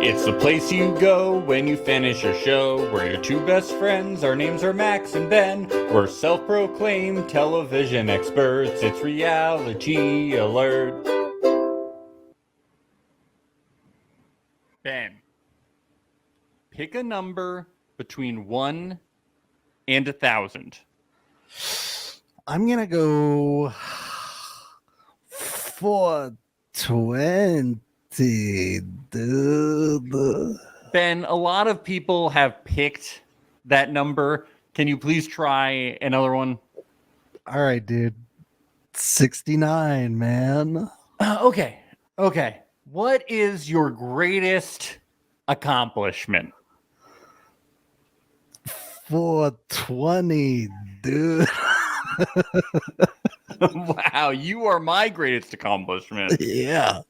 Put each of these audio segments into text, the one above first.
It's the place you go when you finish your show. We're your two best friends. Our names are Max and Ben. We're self-proclaimed television experts. It's Reality Alert. Ben, pick a number between 1 and 1,000. I'm gonna go 420, dude. Ben, a lot of people have picked that number. Can you please try another one? All right, dude. 69, man. Okay. What is your greatest accomplishment? 420, dude. Wow, you are my greatest accomplishment. Yeah.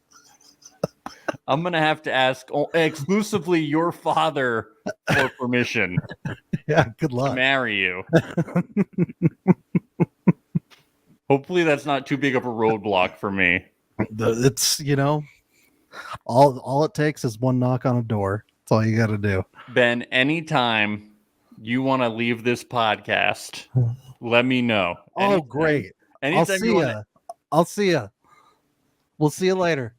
I'm going to have to ask exclusively your father for permission Yeah, good to luck. marry you. Hopefully that's not too big of a roadblock for me. It's, all it takes is one knock on a door. That's all you got to do. Ben, anytime you want to leave this podcast, let me know. Oh, great. Anytime I'll see ya. We'll see you later.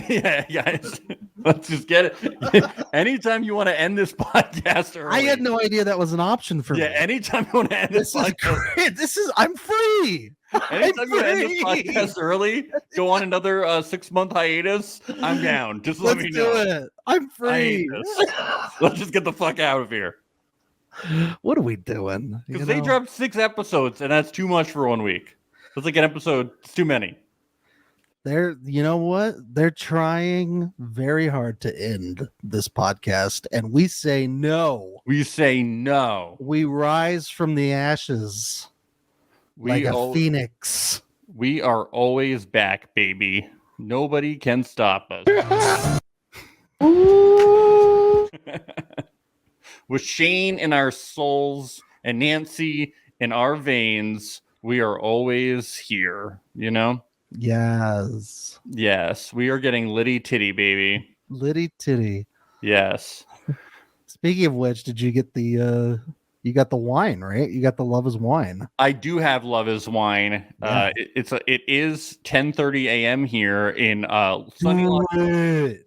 Yeah, guys. Let's just get it. Anytime you want to end this podcast early. I had no idea that was an option for me. Yeah, anytime you want to end this podcast. Great. I'm free. Anytime you want to end this podcast early, go on another 6-month hiatus, I'm down. Just let me know. Let's do it. I'm free. Let's just get the fuck out of here. What are we doing? Because they dropped 6 episodes, and that's too much for 1 week. It's like an episode. It's too many. You know what? They're trying very hard to end this podcast, and we say no. We say no. We rise from the ashes like a phoenix. We are always back, baby. Nobody can stop us. With Shane in our souls and Nancy in our veins, we are always here, you know? Yes. Yes, we are getting litty titty, baby. Litty titty. Yes. Speaking of which, did you get you got the wine, right? You got the Love is Wine. I do have Love is Wine. Yeah. It is 10:30 a.m. here in sunny Los Angeles.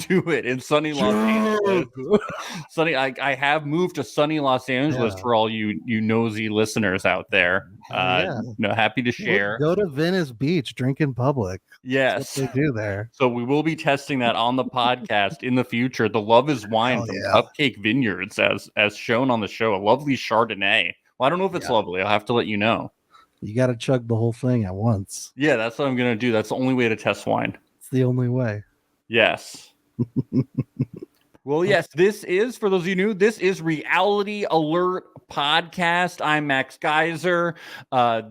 Do it in sunny Los Angeles. Sunny. I have moved to sunny Los Angeles for all you nosy listeners out there. Happy to share. Go to Venice Beach, drink in public. Yes, that's what they do there. So we will be testing that on the podcast in the future. The Love is Wine from Cupcake Vineyards, as shown on the show. A lovely Chardonnay. Well, I don't know if it's lovely. I'll have to let you know. You got to chug the whole thing at once. Yeah, that's what I'm gonna do. That's the only way to test wine. It's the only way. Yes. Well, yes, this is, for those of you new, this is Reality Alert Podcast. I'm Max Geyser.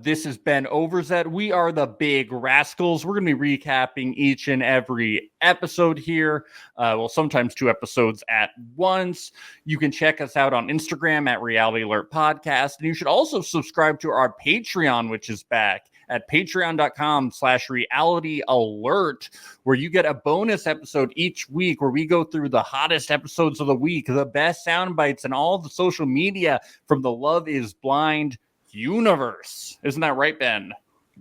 This is Ben Overzet. We are the Big Rascals. We're going to be recapping each and every episode here. Sometimes 2 episodes at once. You can check us out on Instagram at Reality Alert Podcast. And you should also subscribe to our Patreon, which is back at patreon.com/reality alert, where you get a bonus episode each week where we go through the hottest episodes of the week, the best sound bites, and all the social media from the Love is Blind universe. Isn't that right, Ben?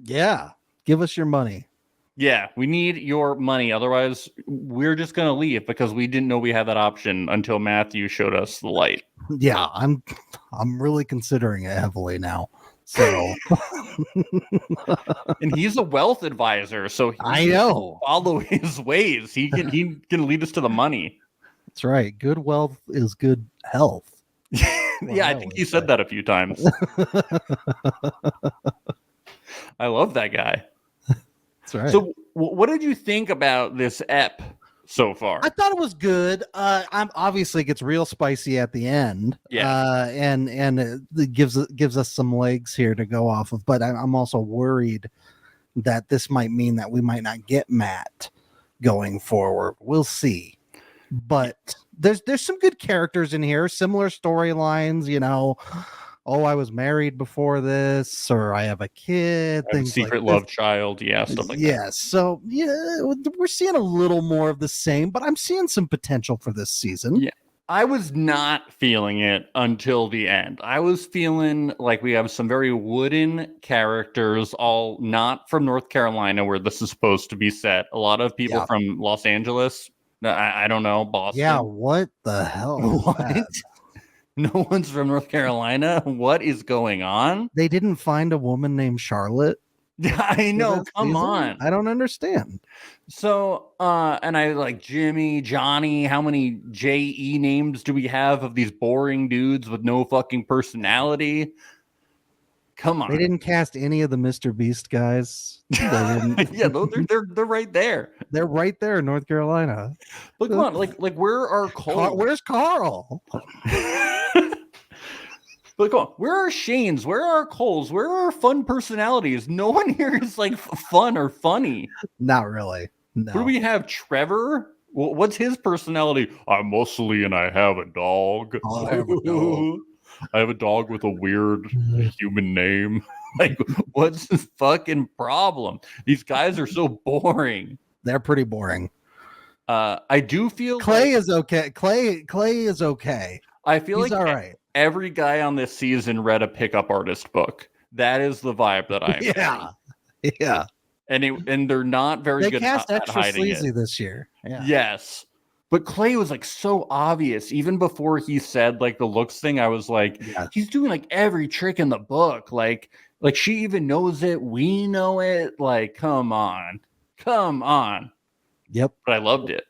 Yeah. Give us your money. Yeah, we need your money. Otherwise, we're just going to leave because we didn't know we had that option until Matthew showed us the light. Yeah, I'm really considering it heavily now. So, and he's a wealth advisor, so I know. Follow his ways. He can lead us to the money. That's right. Good wealth is good health. Yeah, I think he said that a few times. I love that guy. That's right. So, what did you think about this ep so far? I thought it was good. I'm obviously it gets real spicy at the end. Yeah. And it gives us some legs here to go off of. But I'm also worried that this might mean that we might not get Matt going forward. We'll see. But there's some good characters in here, similar storylines, oh, I was married before this, or I have a kid, I have a things like secret this. love child. Yeah, stuff like that. Yeah, so yeah, we're seeing a little more of the same, but I'm seeing some potential for this season. Yeah. I was not feeling it until the end. I was feeling like we have some very wooden characters, all not from North Carolina, where this is supposed to be set. A lot of people Yeah. from Los Angeles. I don't know, Boston. Yeah, what the hell is What? that? No one's from North Carolina? What is going on? They didn't find a woman named Charlotte I for know, this come season? on. I don't understand. So, and I like Jimmy, Johnny. How many J.E. names do we have of these boring dudes with no fucking personality? Come They on. didn't cast any of the Mr. Beast guys. They didn't. Yeah, they're right there. They're right there in North Carolina. But come on, like where are Cole? Where's Carl? But come on, where are Shane's? Where are Cole's? Where are fun personalities? No one here is like fun or funny. Not really. No. Who do we have? Trevor? What's his personality? I'm muscly and I have a dog. I have a dog. I have a dog with a weird human name. Like, what's his fucking problem? These guys are so boring. They're pretty boring. I do feel Clay like, is okay. Clay is okay. I feel He's like all right. every guy on this season read a pickup artist book. That is the vibe that I'm Yeah. Yeah. and they're not very They good cast at extra hiding sleazy it. this year. Yeah. Yes. But Clay was like so obvious. Even before he said like the looks thing, I was like, Yeah. he's doing like every trick in the book. Like she even knows it. We know it. Like, come on. Come on. Yep. But I loved it.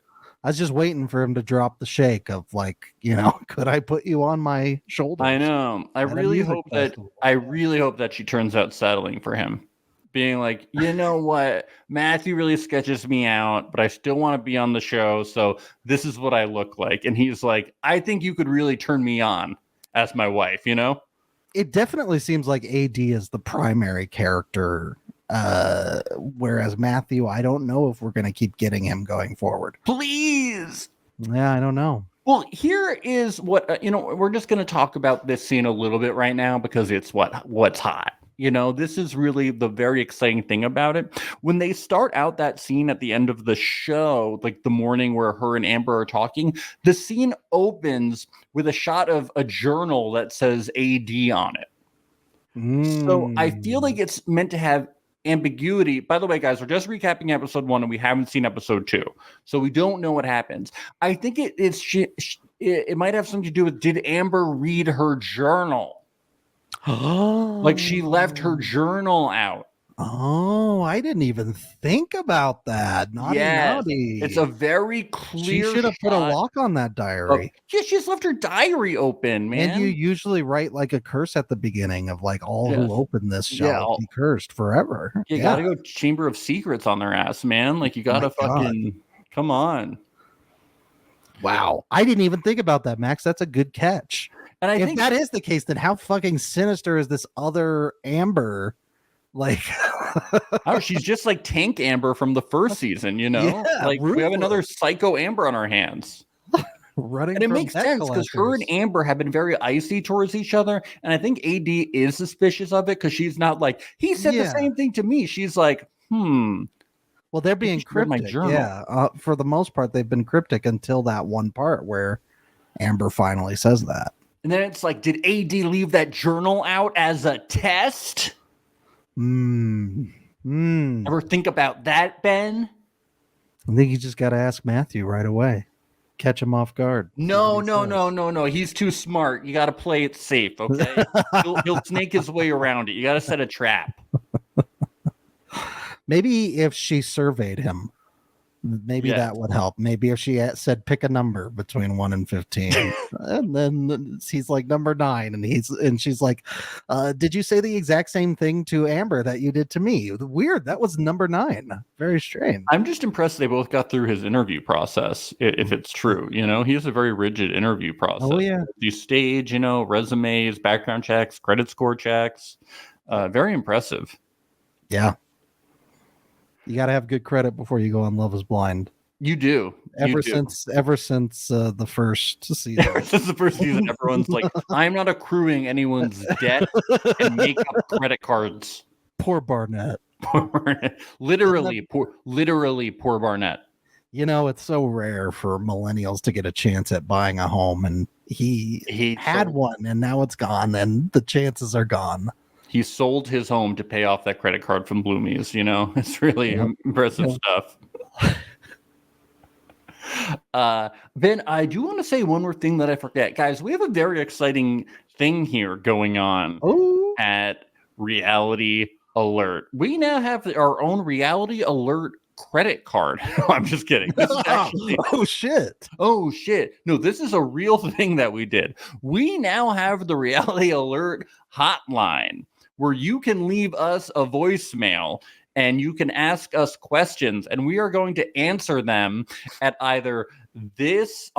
I was just waiting for him to drop the shake of like, could I put you on my shoulders? I know. I at a really music hope that festival? she turns out settling for him. Being like, you know what? Matthew really sketches me out, but I still want to be on the show. So this is what I look like. And he's like, I think you could really turn me on as my wife, you know? It definitely seems like AD is the primary character. Whereas Matthew, I don't know if we're going to keep getting him going forward. Please. Yeah, I don't know. Well, here is what, we're just going to talk about this scene a little bit right now because it's what's hot. This is really the very exciting thing about it. When they start out that scene at the end of the show, like the morning where her and Amber are talking, the scene opens with a shot of a journal that says AD on it. So I feel like it's meant to have ambiguity. By the way, guys, we're just recapping episode 1 and we haven't seen episode 2. So we don't know what happens. I think it might have something to do with, did Amber read her journal? Like she left her journal out. Oh, I didn't even think about that. Naughty. It's a very clear. She should have put a lock on that diary. Yeah, she just left her diary open, man. And you usually write like a curse at the beginning of like all who open this shall be cursed forever. You gotta go Chamber of Secrets on their ass, man. Like you gotta come on. Wow. I didn't even think about that, Max. That's a good catch. And I if think that is the case, then how fucking sinister is this other Amber? Like, oh, she's just like Tank Amber from the first season, Yeah, like ruthless. we have another psycho Amber on our hands. Running, and it makes sense because her and Amber have been very icy towards each other, and I think AD is suspicious of it because she's not like he said the same thing to me. She's like, Well, they're being cryptic. Yeah, for the most part, they've been cryptic until that one part where Amber finally says that. And then it's like, did AD leave that journal out as a test? Ever think about that, Ben? I think you just got to ask Matthew right away. Catch him off guard. No. He's too smart. You got to play it safe, okay? he'll snake his way around it. You got to set a trap. Maybe if she surveyed him, maybe that would help. Maybe if she said pick a number between 1 and 15, and then he's like number 9, and she's like, "Did you say the exact same thing to Amber that you did to me?" Weird. That was number 9. Very strange. I'm just impressed they both got through his interview process. If it's true, he has a very rigid interview process. Oh yeah. You stage, resumes, background checks, credit score checks. Very impressive. Yeah. You got to have good credit before you go on Love is Blind. You do. Ever since the first season. Ever since the first season, everyone's like, I'm not accruing anyone's debt and makeup credit cards. Poor Barnett. Literally poor Barnett. You know, it's so rare for millennials to get a chance at buying a home, and he had one, and now it's gone, and the chances are gone. He sold his home to pay off that credit card from Bloomies. You know, it's really impressive stuff. Ben, I do want to say one more thing that I forget. Guys, we have a very exciting thing here going on at Reality Alert. We now have our own Reality Alert credit card. No, I'm just kidding. This is actually oh shit. No, this is a real thing that we did. We now have the Reality Alert hotline where you can leave us a voicemail and you can ask us questions, and we are going to answer them at either next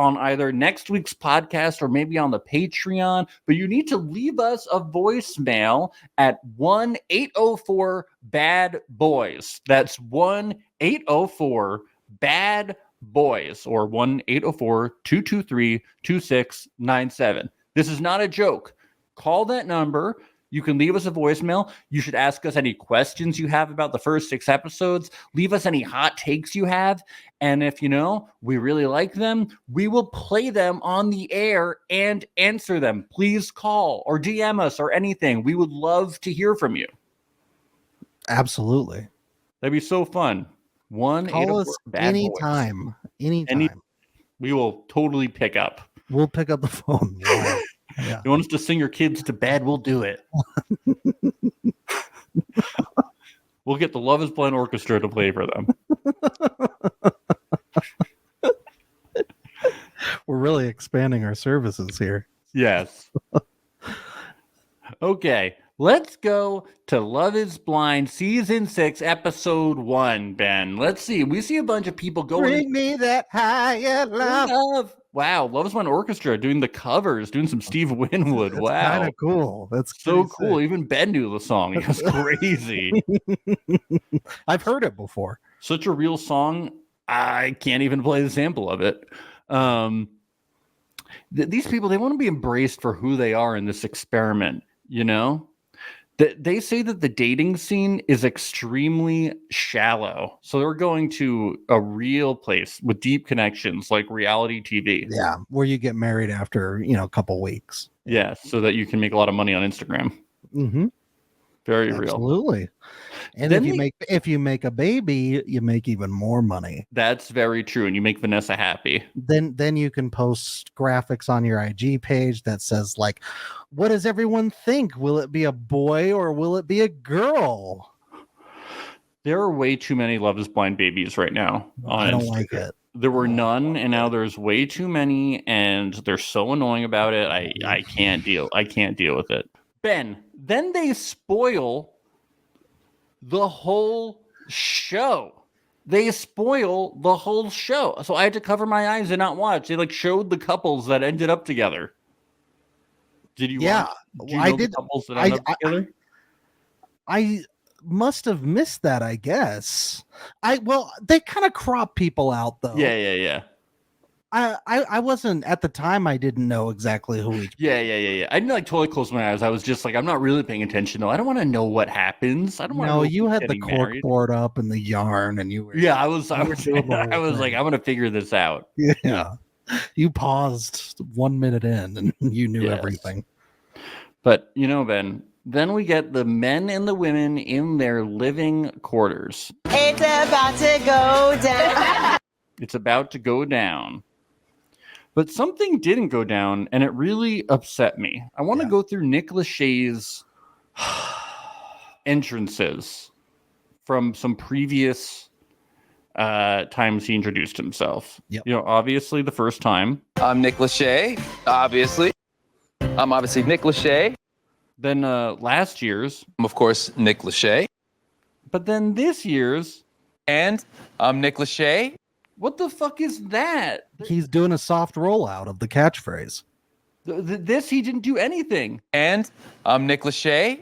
week's podcast or maybe on the Patreon. But you need to leave us a voicemail at 1-804-BAD-BOYS. That's 1-804-BAD-BOYS or 1-804-223-2697. This is not a joke. Call that number. You can leave us a voicemail. You should ask us any questions you have about the first 6 episodes. Leave us any hot takes you have. And if we really like them, we will play them on the air and answer them. Please call or DM us or anything. We would love to hear from you. Absolutely. That'd be so fun. Call us anytime. Anytime. We will totally pick up. We'll pick up the phone. Yeah. Yeah. You want us to sing your kids to bed? We'll do it. We'll get the Love is Blind Orchestra to play for them. We're really expanding our services here. Yes. Okay, let's go to Love is Blind Season 6, Episode 1, Ben. Let's see. We see a bunch of people going. Bring me that higher love. Wow, Love is Blind Orchestra doing the covers, doing some Steve Winwood. That's wow. Kind of cool. That's so cool. Sick. Even Ben knew the song. It was crazy. I've heard it before. Such a real song. I can't even play the sample of it. These people, they want to be embraced for who they are in this experiment, They say that the dating scene is extremely shallow. So they're going to a real place with deep connections like reality TV. Yeah, where you get married after, a couple weeks. Yeah, so that you can make a lot of money on Instagram. Mm-hmm. Very real. Absolutely. And then if you make a baby, you make even more money. That's very true. And you make Vanessa happy. Then you can post graphics on your IG page that says, like, what does everyone think? Will it be a boy or will it be a girl? There are way too many Love is Blind babies right now. I don't like it. There were none, and now there's way too many, and they're so annoying about it. I can't deal. I can't deal with it. Ben, then they spoil the whole show. So I had to cover my eyes and not watch. They showed the couples that ended up together. Did you? Yeah, I did. The couples that ended up together. I must have missed that. I guess. They kind of crop people out though. Yeah. I wasn't at the time. I didn't know exactly who each. Yeah. I didn't totally close my eyes. I was just I'm not really paying attention though. I don't want to know what happens. I don't want to. No, you had the cork board up and the yarn, and you were. Yeah, I was I'm gonna figure this out. Yeah, you paused 1 minute in, and you knew everything. But Ben, then we get the men and the women in their living quarters. It's about to go down. It's about to go down. But something didn't go down, and it really upset me. I want to go through Nick Lachey's entrances from some previous times he introduced himself. Yep. Obviously the first time. I'm Nick Lachey, obviously. I'm obviously Nick Lachey. Then last year's. I'm, of course, Nick Lachey. But then this year's. And I'm Nick Lachey. What the fuck is that? He's doing a soft rollout of the catchphrase. This, he didn't do anything. And I'm Nick Lachey.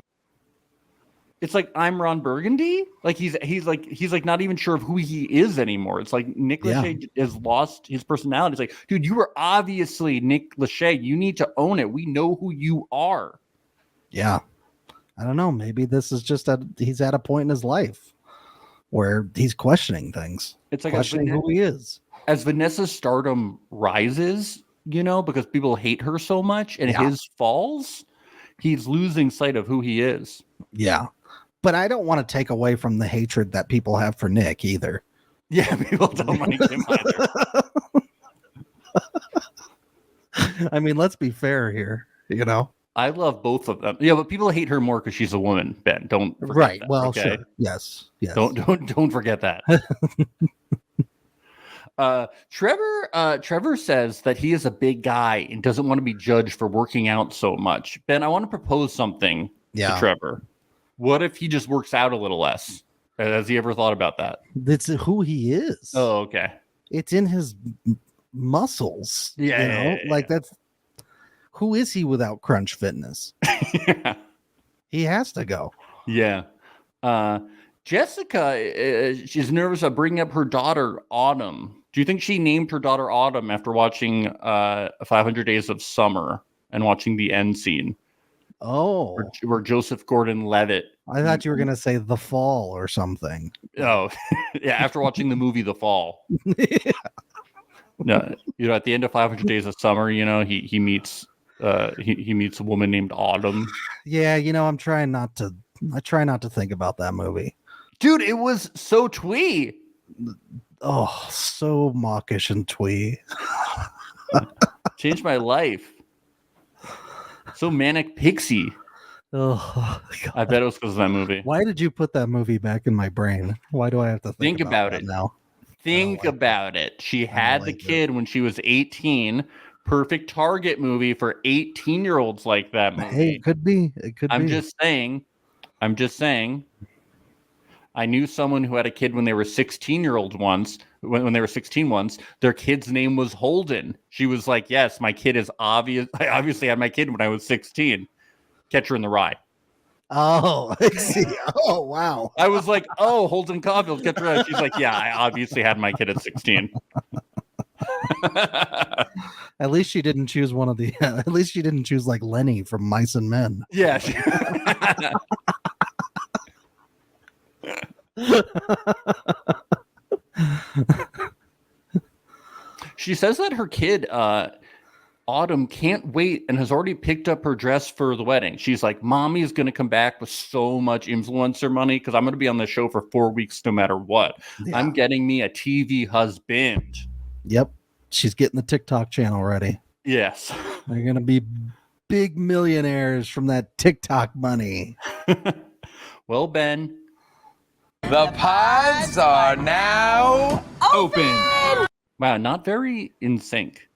It's like I'm Ron Burgundy. Like he's like not even sure of who he is anymore. It's like Nick Lachey has lost his personality. It's like, dude, you were obviously Nick Lachey. You need to own it. We know who you are. Yeah. I don't know. Maybe this is just he's at a point in his life where he's questioning things. It's like questioning who he is. As Vanessa's stardom rises, because people hate her so much, and his falls, he's losing sight of who he is. Yeah. But I don't want to take away from the hatred that people have for Nick either. Yeah, people don't like him either. I mean, let's be fair here, I love both of them. Yeah, but people hate her more because she's a woman, Ben. Don't forget right. that, Well, okay? sure. Yes. Don't forget that. Trevor says that he is a big guy and doesn't want to be judged for working out so much. Ben, I want to propose something to Trevor. What if he just works out a little less? Has he ever thought about that? That's who he is. Oh, okay. It's in his muscles. Yeah. That's who is he without Crunch Fitness? Yeah. He has to go. Yeah. Jessica, she's nervous about bringing up her daughter, Autumn. Do you think she named her daughter Autumn after watching 500 Days of Summer and watching the end scene? Oh. Where Joseph Gordon-Levitt. I thought you were going to say The Fall or something. Oh, yeah. After watching the movie The Fall. Yeah. No, at the end of 500 Days of Summer, he meets he meets a woman named Autumn. Yeah, I try not to think about that movie. Dude, it was so twee. Oh, so mawkish and twee. Changed my life. So manic pixie. Oh, God. I bet it was because of that movie. Why did you put that movie back in my brain? Why do I have to think about it now? Think about it. She had the kid when she was 18. Perfect target movie for 18-year-olds like that movie. Hey, it could be. I'm just saying. I knew someone who had a kid when they were 16-year-olds once. When they were 16 once, their kid's name was Holden. She was like, "Yes, my kid is obvious. I obviously had my kid when I was 16." Catcher in the Rye. Oh, I see. Oh, wow. I was like, "Oh, Holden Caulfield, Catcher in the Rye." She's like, "Yeah, I obviously had my kid at 16." At least she didn't choose one of the. At least she didn't choose like Lenny from Mice and Men. Yeah. She says that her kid, Autumn, can't wait and has already picked up her dress for the wedding. She's like, "Mommy is going to come back with so much influencer money because I'm going to be on the show for 4 weeks no matter what. Yeah. I'm getting me a TV husband." Yep. She's getting the TikTok channel ready. Yes. They're going to be big millionaires from that TikTok money. Well, Ben. The pods are now open. Wow, not very in sync.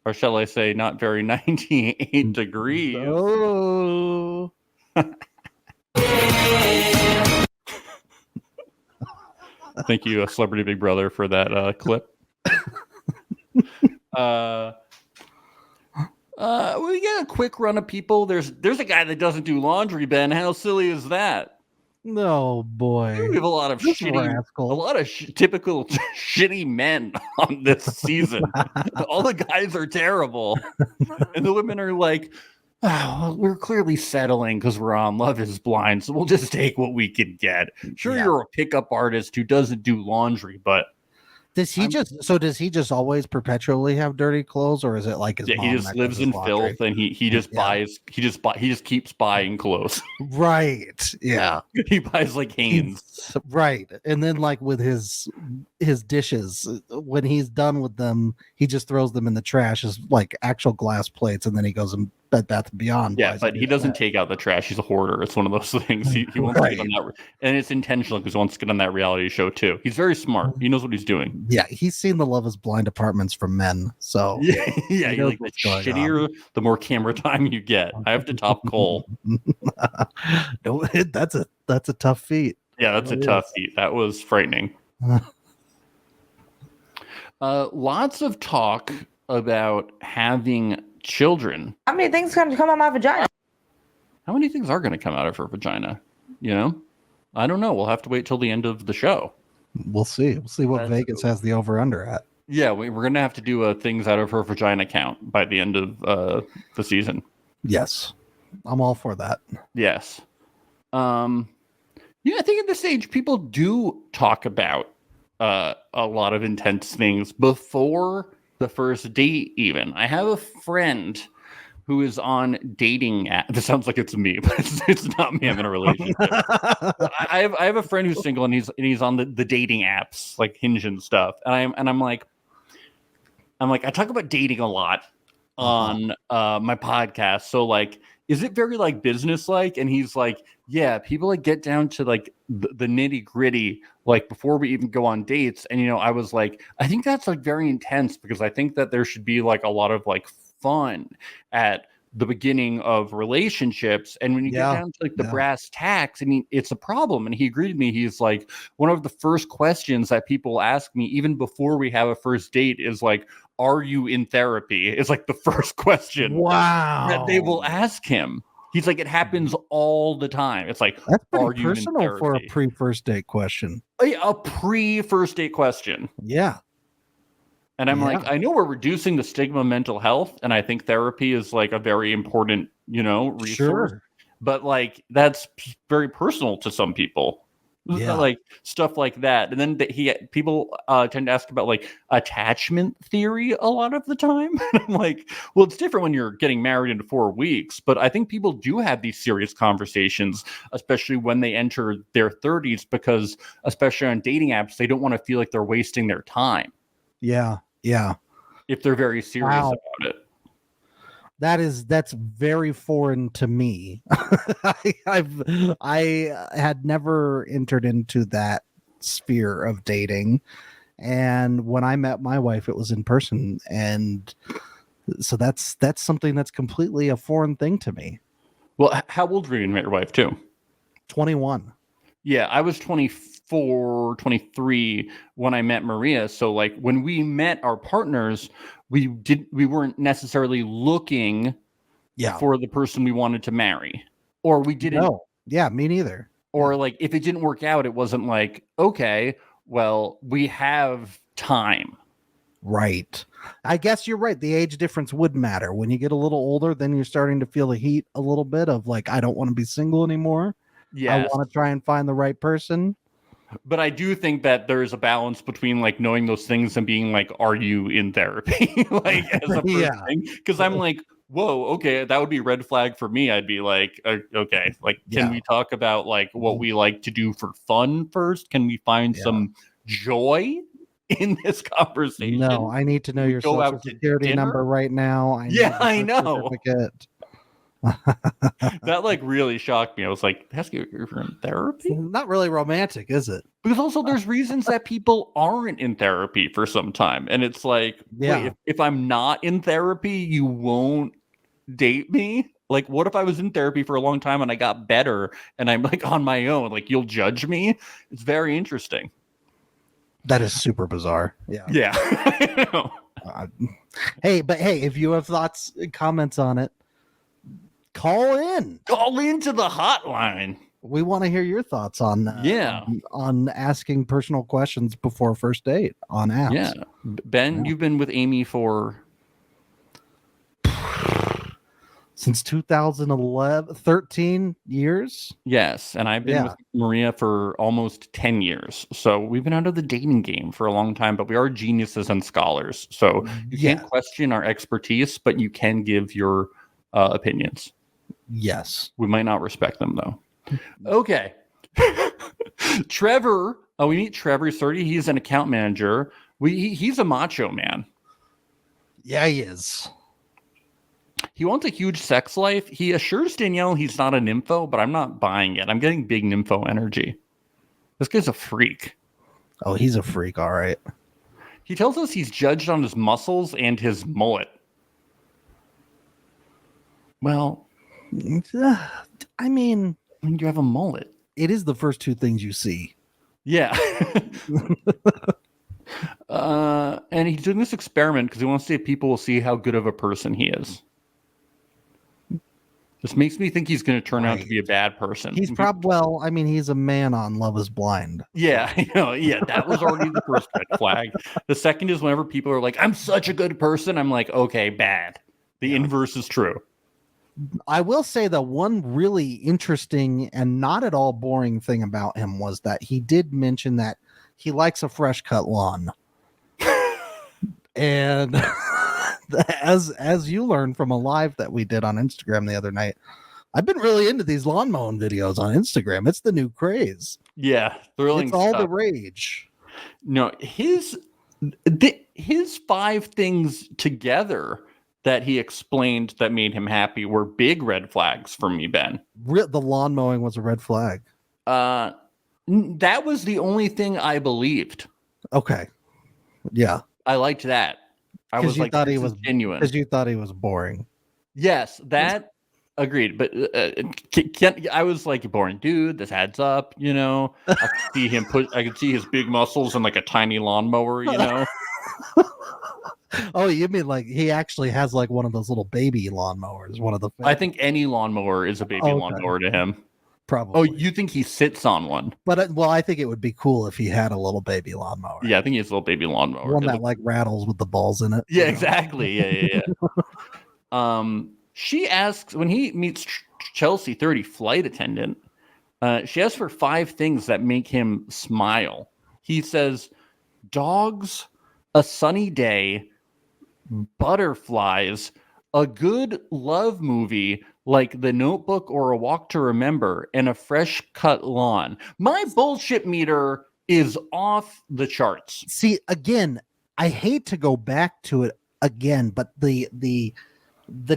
Or shall I say, not very 98 degrees. Oh. Thank you, Celebrity Big Brother, for that clip. We get a quick run of people. There's a guy that doesn't do laundry, Ben. How silly is that? No, boy. We have a lot of typical shitty men on this season. All the guys are terrible. And the women are like, "Oh, we're clearly settling because we're on Love is Blind, so we'll just take what we can get." Sure, you're a pickup artist who doesn't do laundry, but does he just always perpetually have dirty clothes, or is it like his mom he just lives in filth and he just keeps buying clothes. Right. Yeah. He buys like Hanes. Right. And then like with his dishes, when he's done with them, he just throws them in the trash as like actual glass plates, and then he goes and Bed Bath & Beyond. Yeah, but he doesn't take out the trash. He's a hoarder. It's one of those things. He wants to get on that, and it's intentional because he wants to get on that reality show too. He's very smart. He knows what he's doing. Yeah, he's seen the Love is Blind apartment from men. So yeah, he like the shittier, the more camera time you get. I have to top Cole. That's a tough feat. Yeah, that's a tough feat. That was frightening. Lots of talk about having children. How many things can come out my vagina? How many things are going to come out of her vagina? you know, I don't know. We'll have to wait till the end of the show. We'll see. We'll see what Vegas has the over under at. Yeah, we're going to have to do a things out of her vagina count by the end of the season. Yes. I'm all for that. Yes. I think at this age, people do talk about a lot of intense things before the first date, even. I have a friend who is on dating app. This sounds like it's me, but it's not me. I'm in a relationship. I have a friend who's single and he's on the dating apps like Hinge and stuff. And I'm like, I talk about dating a lot on my podcast. So like, is it very like business like? And he's like, yeah, people like get down to like the nitty gritty like before we even go on dates. And I was like, I think that's like very intense because I think that there should be like a lot of like fun at the beginning of relationships, and when you get down to like the brass tacks, I mean, it's a problem. And he agreed with me. He's like, one of the first questions that people ask me even before we have a first date is like, are you in therapy? It's like the first question that they will ask him. He's like, it happens all the time. It's like, that's pretty are you personal in therapy? For a pre-first date question. A pre-first date question. Yeah. And I'm like, I know we're reducing the stigma of mental health, and I think therapy is like a very important, resource. Sure. But like, that's very personal to some people. Yeah. Like stuff like that. And then people tend to ask about like attachment theory a lot of the time. And I'm like, well, it's different when you're getting married in 4 weeks. But I think people do have these serious conversations, especially when they enter their 30s, because especially on dating apps, they don't want to feel like they're wasting their time. Yeah. Yeah. If they're very serious about it. That's very foreign to me. I had never entered into that sphere of dating. And when I met my wife, it was in person. And so that's something that's completely a foreign thing to me. Well, how old were you when you met your wife too? 21. Yeah, I was 24, 23 when I met Maria. So like when we met our partners, we weren't necessarily looking for the person we wanted to marry. Or we didn't. No. Yeah, me neither. Or like if it didn't work out, it wasn't like, okay, well, we have time. Right. I guess you're right. The age difference would matter. When you get a little older, then you're starting to feel the heat a little bit of like, I don't want to be single anymore. Yeah, I want to try and find the right person. But I do think that there's a balance between like knowing those things and being like, are you in therapy? Like as a first thing. Because I'm like, whoa, okay, that would be a red flag for me. I'd be like, okay, like, can we talk about like what we like to do for fun first? Can we find some joy in this conversation? No, I need to know your social security number right now. I know. That like really shocked me. I was like, "That's you're in therapy?" Not really romantic, is it? Because also there's reasons that people aren't in therapy for some time, and it's like, wait, if I'm not in therapy, you won't date me? Like, what if I was in therapy for a long time and I got better and I'm like on my own? Like, you'll judge me? It's very interesting. That is super bizarre. Yeah. I know. Hey, if you have thoughts, comments on it, call into the hotline. We want to hear your thoughts on on asking personal questions before first date on apps. Yeah. Ben, you've been with Amy for since 2011, 13 years. Yes, and I've been with Maria for almost 10 years. So we've been out of the dating game for a long time, but we are geniuses and scholars. So you can't question our expertise, but you can give your opinions. Yes. We might not respect them, though. Okay. Trevor. Oh, we meet Trevor. He's 30. He's an account manager. He's a macho man. Yeah, he is. He wants a huge sex life. He assures Danielle he's not a nympho, but I'm not buying it. I'm getting big nympho energy. This guy's a freak. Oh, he's a freak. All right. He tells us he's judged on his muscles and his mullet. Well, I mean, you have a mullet. It is the first two things you see. Yeah. And he's doing this experiment because he wants to see if people will see how good of a person he is. This makes me think he's going to turn out to Right. be a bad person. He's well, I mean, he's a man on Love is Blind. Yeah, yeah, that was already the first red flag. The second is whenever people are like, I'm such a good person, I'm like, okay, bad. The inverse is true. I will say the one really interesting and not at all boring thing about him was that he did mention that he likes a fresh cut lawn. And as you learned from a live that we did on Instagram the other night, I've been really into these lawn mowing videos on Instagram. It's the new craze. Yeah, thrilling It's all stuff. the rage. No, his 5 things together that he explained that made him happy were big red flags for me, Ben. The lawn mowing was a red flag. That was the only thing I believed. Okay. Yeah. I liked that. I was like, this is genuine. Because you thought he was boring. Yes, that agreed. But I was like, boring dude. This adds up, you know. I could see him I could see his big muscles and like a tiny lawnmower, you know. Oh, you mean like he actually has like one of those little baby lawnmowers? One of the. I think any lawnmower is a baby lawnmower to him. Probably. Oh, you think he sits on one? But well, I think it would be cool if he had a little baby lawnmower. Yeah, I think he has a little baby lawnmower. One that like rattles with the balls in it. Yeah, exactly. Yeah. She asks when he meets Chelsea 30 flight attendant. She asks for 5 things that make him smile. He says, dogs, a sunny day, butterflies, a good love movie like The Notebook or A Walk to Remember, and a fresh cut lawn. My bullshit meter is off the charts. See, again, I hate to go back to it again, but the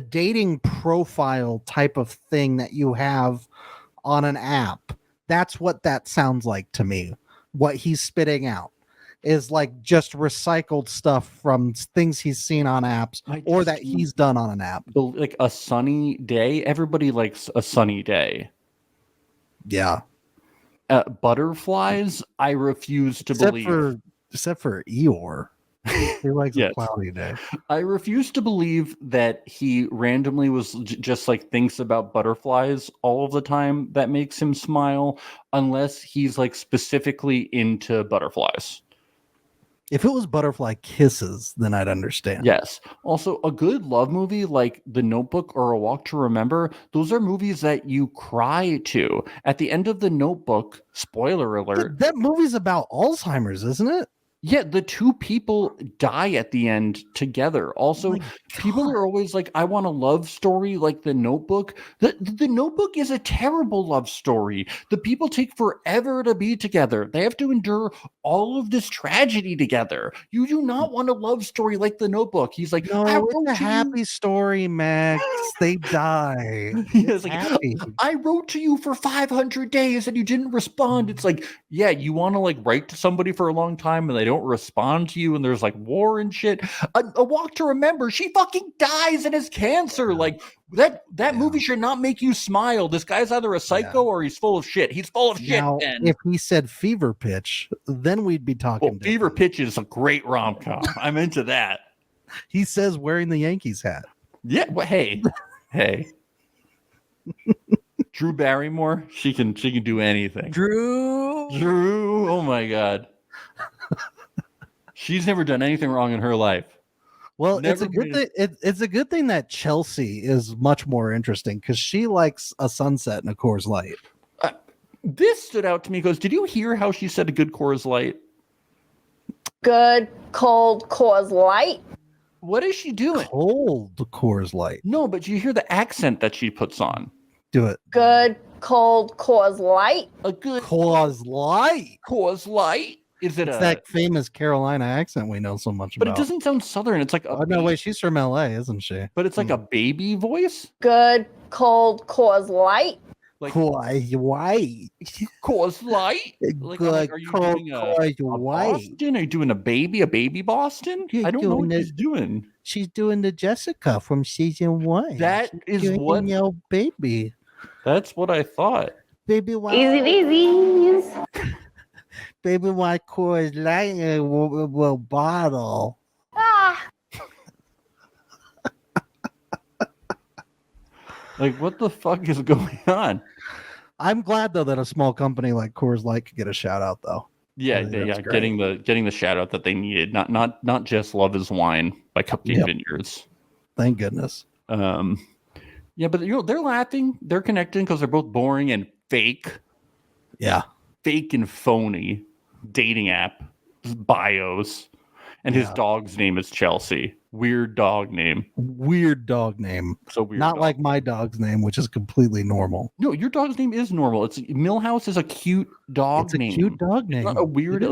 dating profile type of thing that you have on an app, that's what that sounds like to me. What he's spitting out is like just recycled stuff from things he's seen on apps or that he's done on an app. Like a sunny day. Everybody likes a sunny day. Yeah. Butterflies, I refuse to believe. Except for Eeyore. He likes a cloudy day. I refuse to believe that he randomly was just like thinks about butterflies all of the time that makes him smile, unless he's like specifically into butterflies. If it was butterfly kisses, then I'd understand. Yes. Also, a good love movie like The Notebook or A Walk to Remember, those are movies that you cry to. At the end of The Notebook, spoiler alert. That movie's about Alzheimer's, isn't it? Yeah, the 2 people die at the end together. Also, people are always like, I want a love story like The Notebook. The Notebook is a terrible love story. The people take forever to be together. They have to endure all of this tragedy together. You do not want a love story like The Notebook. He's like, no, it's a happy story, Max. They die. It's like, happy. I wrote to you for 500 days and you didn't respond. It's like, yeah, you want to like write to somebody for a long time and they don't respond to you and there's like war and shit. A Walk to Remember, she fucking dies and has cancer. Like that movie should not make you smile. This guy's either a psycho or he's full of shit. He's full of shit. Now, if he said Fever Pitch, then we'd be talking. Well, Fever Pitch is a great rom-com. I'm into that. He says wearing the Yankees hat. Yeah, well, hey. Drew Barrymore, she can do anything. Drew, oh my god. She's never done anything wrong in her life. Well, it's a good thing. It's a good thing that Chelsea is much more interesting because she likes a sunset and a Coors Light. This stood out to me because did you hear how she said a good Coors Light? Good cold Coors Light. What is she doing? Cold Coors Light. No, but you hear the accent that she puts on. Do it. Good cold Coors Light. A good Coors Light. Coors Light. Is it that famous Carolina accent we know so much about? But it doesn't sound Southern. It's like no way, she's from LA, isn't she? But it's like a baby voice. Good cold Coors Light. Like Coors Light. Coors Light. Like, good are you cold doing Coors Light. Boston? Are you doing a baby Boston? I don't know what she's doing. She's doing the Jessica from season 1. That is what your baby. That's what I thought. Baby, why? Easy. Baby, why Coors Light will bottle? Like, what the fuck is going on? I'm glad though that a small company like Coors Light could get a shout out though. Yeah, think that's great. getting the shout out that they needed. Not just Love Is Wine by Cupcake Vineyards. Thank goodness. Yeah, but they're laughing, they're connecting because they're both boring and fake. Yeah. Fake and phony dating app bios. And his dog's name is Chelsea. Weird dog name. So weird. Not like my dog's name, which is completely normal. No, your dog's name is normal. It's Millhouse is a cute dog name. It's a cute dog name. It's not a weird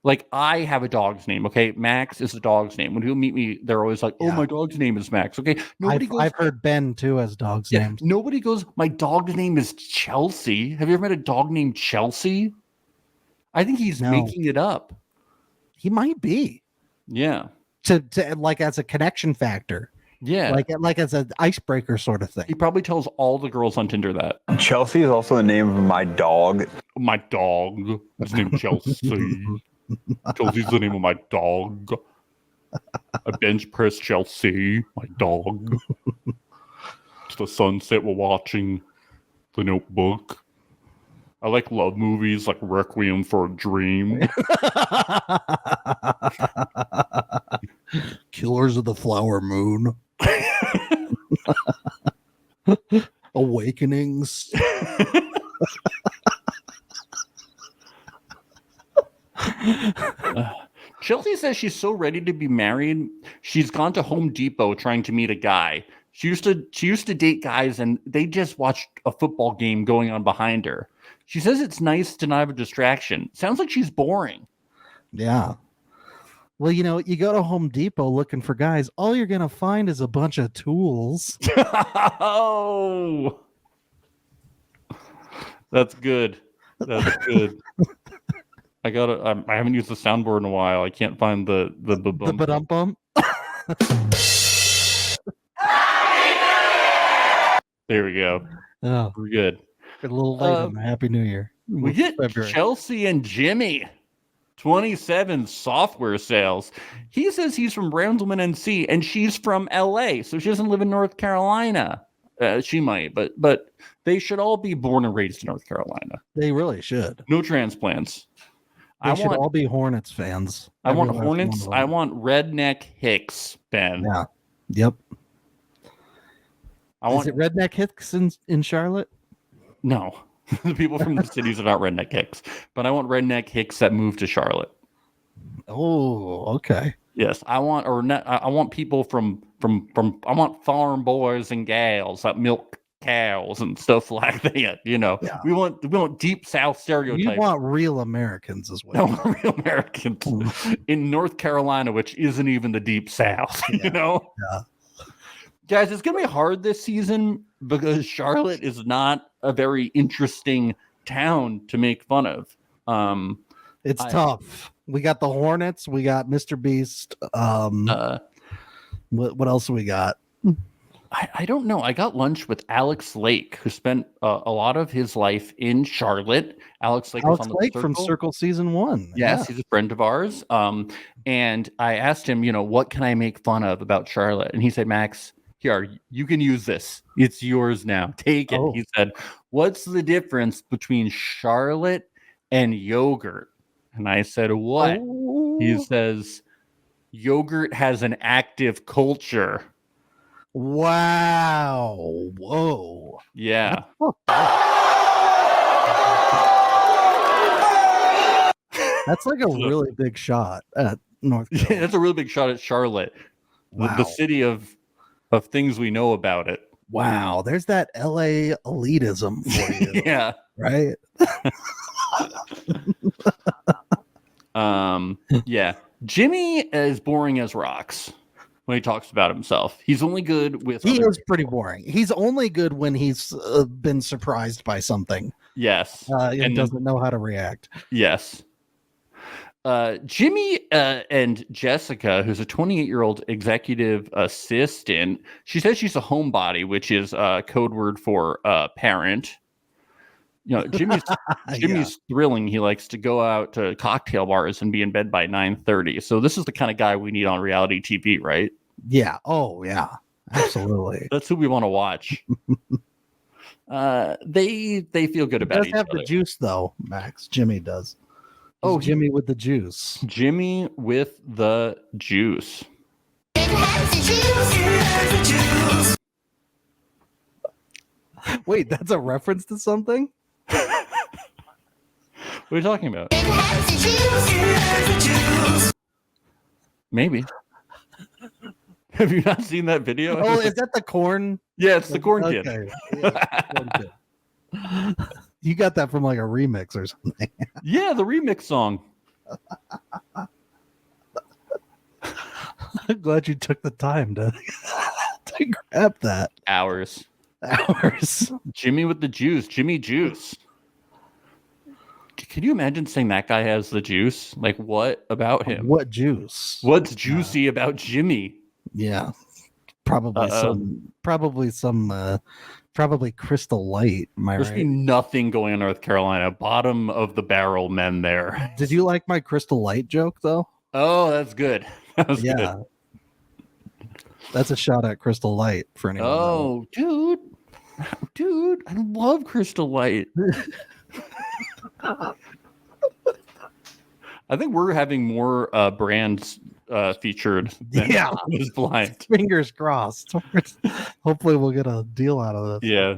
like I have a dog's name. Okay, Max is a dog's name. When people meet me, they're always like, "Oh, my dog's name is Max." Okay, I've heard Ben too as dogs' names. Nobody goes, "My dog's name is Chelsea." Have you ever met a dog named Chelsea? I think he's making it up. He might be. Yeah. To like as a connection factor. Yeah. Like as an icebreaker sort of thing. He probably tells all the girls on Tinder that. Chelsea is also the name of my dog. My dog. His name's Chelsea. Chelsea's the name of my dog. I bench press Chelsea, my dog. It's the sunset we're watching. The Notebook. I like love movies like Requiem for a Dream. Killers of the Flower Moon. Awakenings. Chelsea says she's so ready to be married. She's gone to Home Depot trying to meet a guy. She used to date guys and they just watched a football game going on behind her. She says it's nice to not have a distraction. Sounds like she's boring. Yeah. Well, you know, you go to Home Depot looking for guys, all you're going to find is a bunch of tools. Oh, that's good. That's good. I haven't used the soundboard in a while. I can't find the bump. There we go. Oh, we're good. A little late on the Happy New Year. We get February. Chelsea and Jimmy. 27 software sales. He says he's from Randleman, NC, and she's from LA, so she doesn't live in North Carolina. She might, but they should all be born and raised in North Carolina. They really should. No transplants. They should all be Hornets fans. I want Hornets. I want Redneck Hicks, Ben. Yeah. Yep. Is it Redneck Hicks in Charlotte? No. The people from the cities are not Redneck Hicks, but I want Redneck Hicks that moved to Charlotte. Oh, okay. Yes, I want people from I want farm boys and gals that milk cows and stuff like that. You know, we want deep South stereotypes. You want real Americans as well. No, real Americans in North Carolina, which isn't even the deep South. You know, guys, it's gonna be hard this season because Charlotte is not a very interesting town to make fun of. It's tough. We got the Hornets. We got Mr. Beast. What else we got? I don't know. I got lunch with Alex Lake, who spent a lot of his life in Charlotte. Alex Lake was on the Circle. From Circle season 1. Yes, he's a friend of ours. And I asked him, what can I make fun of about Charlotte? And he said, Max, here, you can use this. It's yours now. Take it. He said, what's the difference between Charlotte and yogurt? And I said, what? He says, yogurt has an active culture. Wow. Whoa. Yeah. That's like a really big shot at North Carolina. Yeah, that's a really big shot at Charlotte. Wow. The city of things we know about it. Wow. There's that LA elitism for you. Yeah. Right? Yeah. Jimmy is boring as rocks when he talks about himself. He's only good with He is pretty boring. He's only good when he's been surprised by something. Yes. And doesn't know how to react. Yes. Jimmy and Jessica, who's a 28-year-old executive assistant, she says she's a homebody, which is a code word for parent. Jimmy's thrilling. He likes to go out to cocktail bars and be in bed by 9:30. So this is the kind of guy we need on reality TV, right? Yeah. Oh, yeah. Absolutely. That's who we want to watch. They feel good He about does each have other. the juice, though, Max. Jimmy does. Oh, Jimmy with the juice. Jimmy with the juice. Wait, that's a reference to something? What are you talking about? Maybe. Have you not seen that video? Oh, is that the corn? Yeah, it's the corn kid. Okay. Yeah, corn kid. You got that from like a remix or something. Yeah, the remix song. I'm glad you took the time to grab that. Hours. Jimmy with the juice. Jimmy Juice. Can you imagine saying that guy has the juice? Like, what about him? What juice? What's juicy about Jimmy? Yeah. Probably Crystal Light. Am I There's right? been nothing going on in North Carolina. Bottom of the barrel men there. Did you like my Crystal Light joke though? Oh, that's good. That was good. That's a shot at Crystal Light for anyone. Oh, dude, I love Crystal Light. I think we're having more brands featured than was blind. Fingers crossed. Hopefully we'll get a deal out of this. Yeah.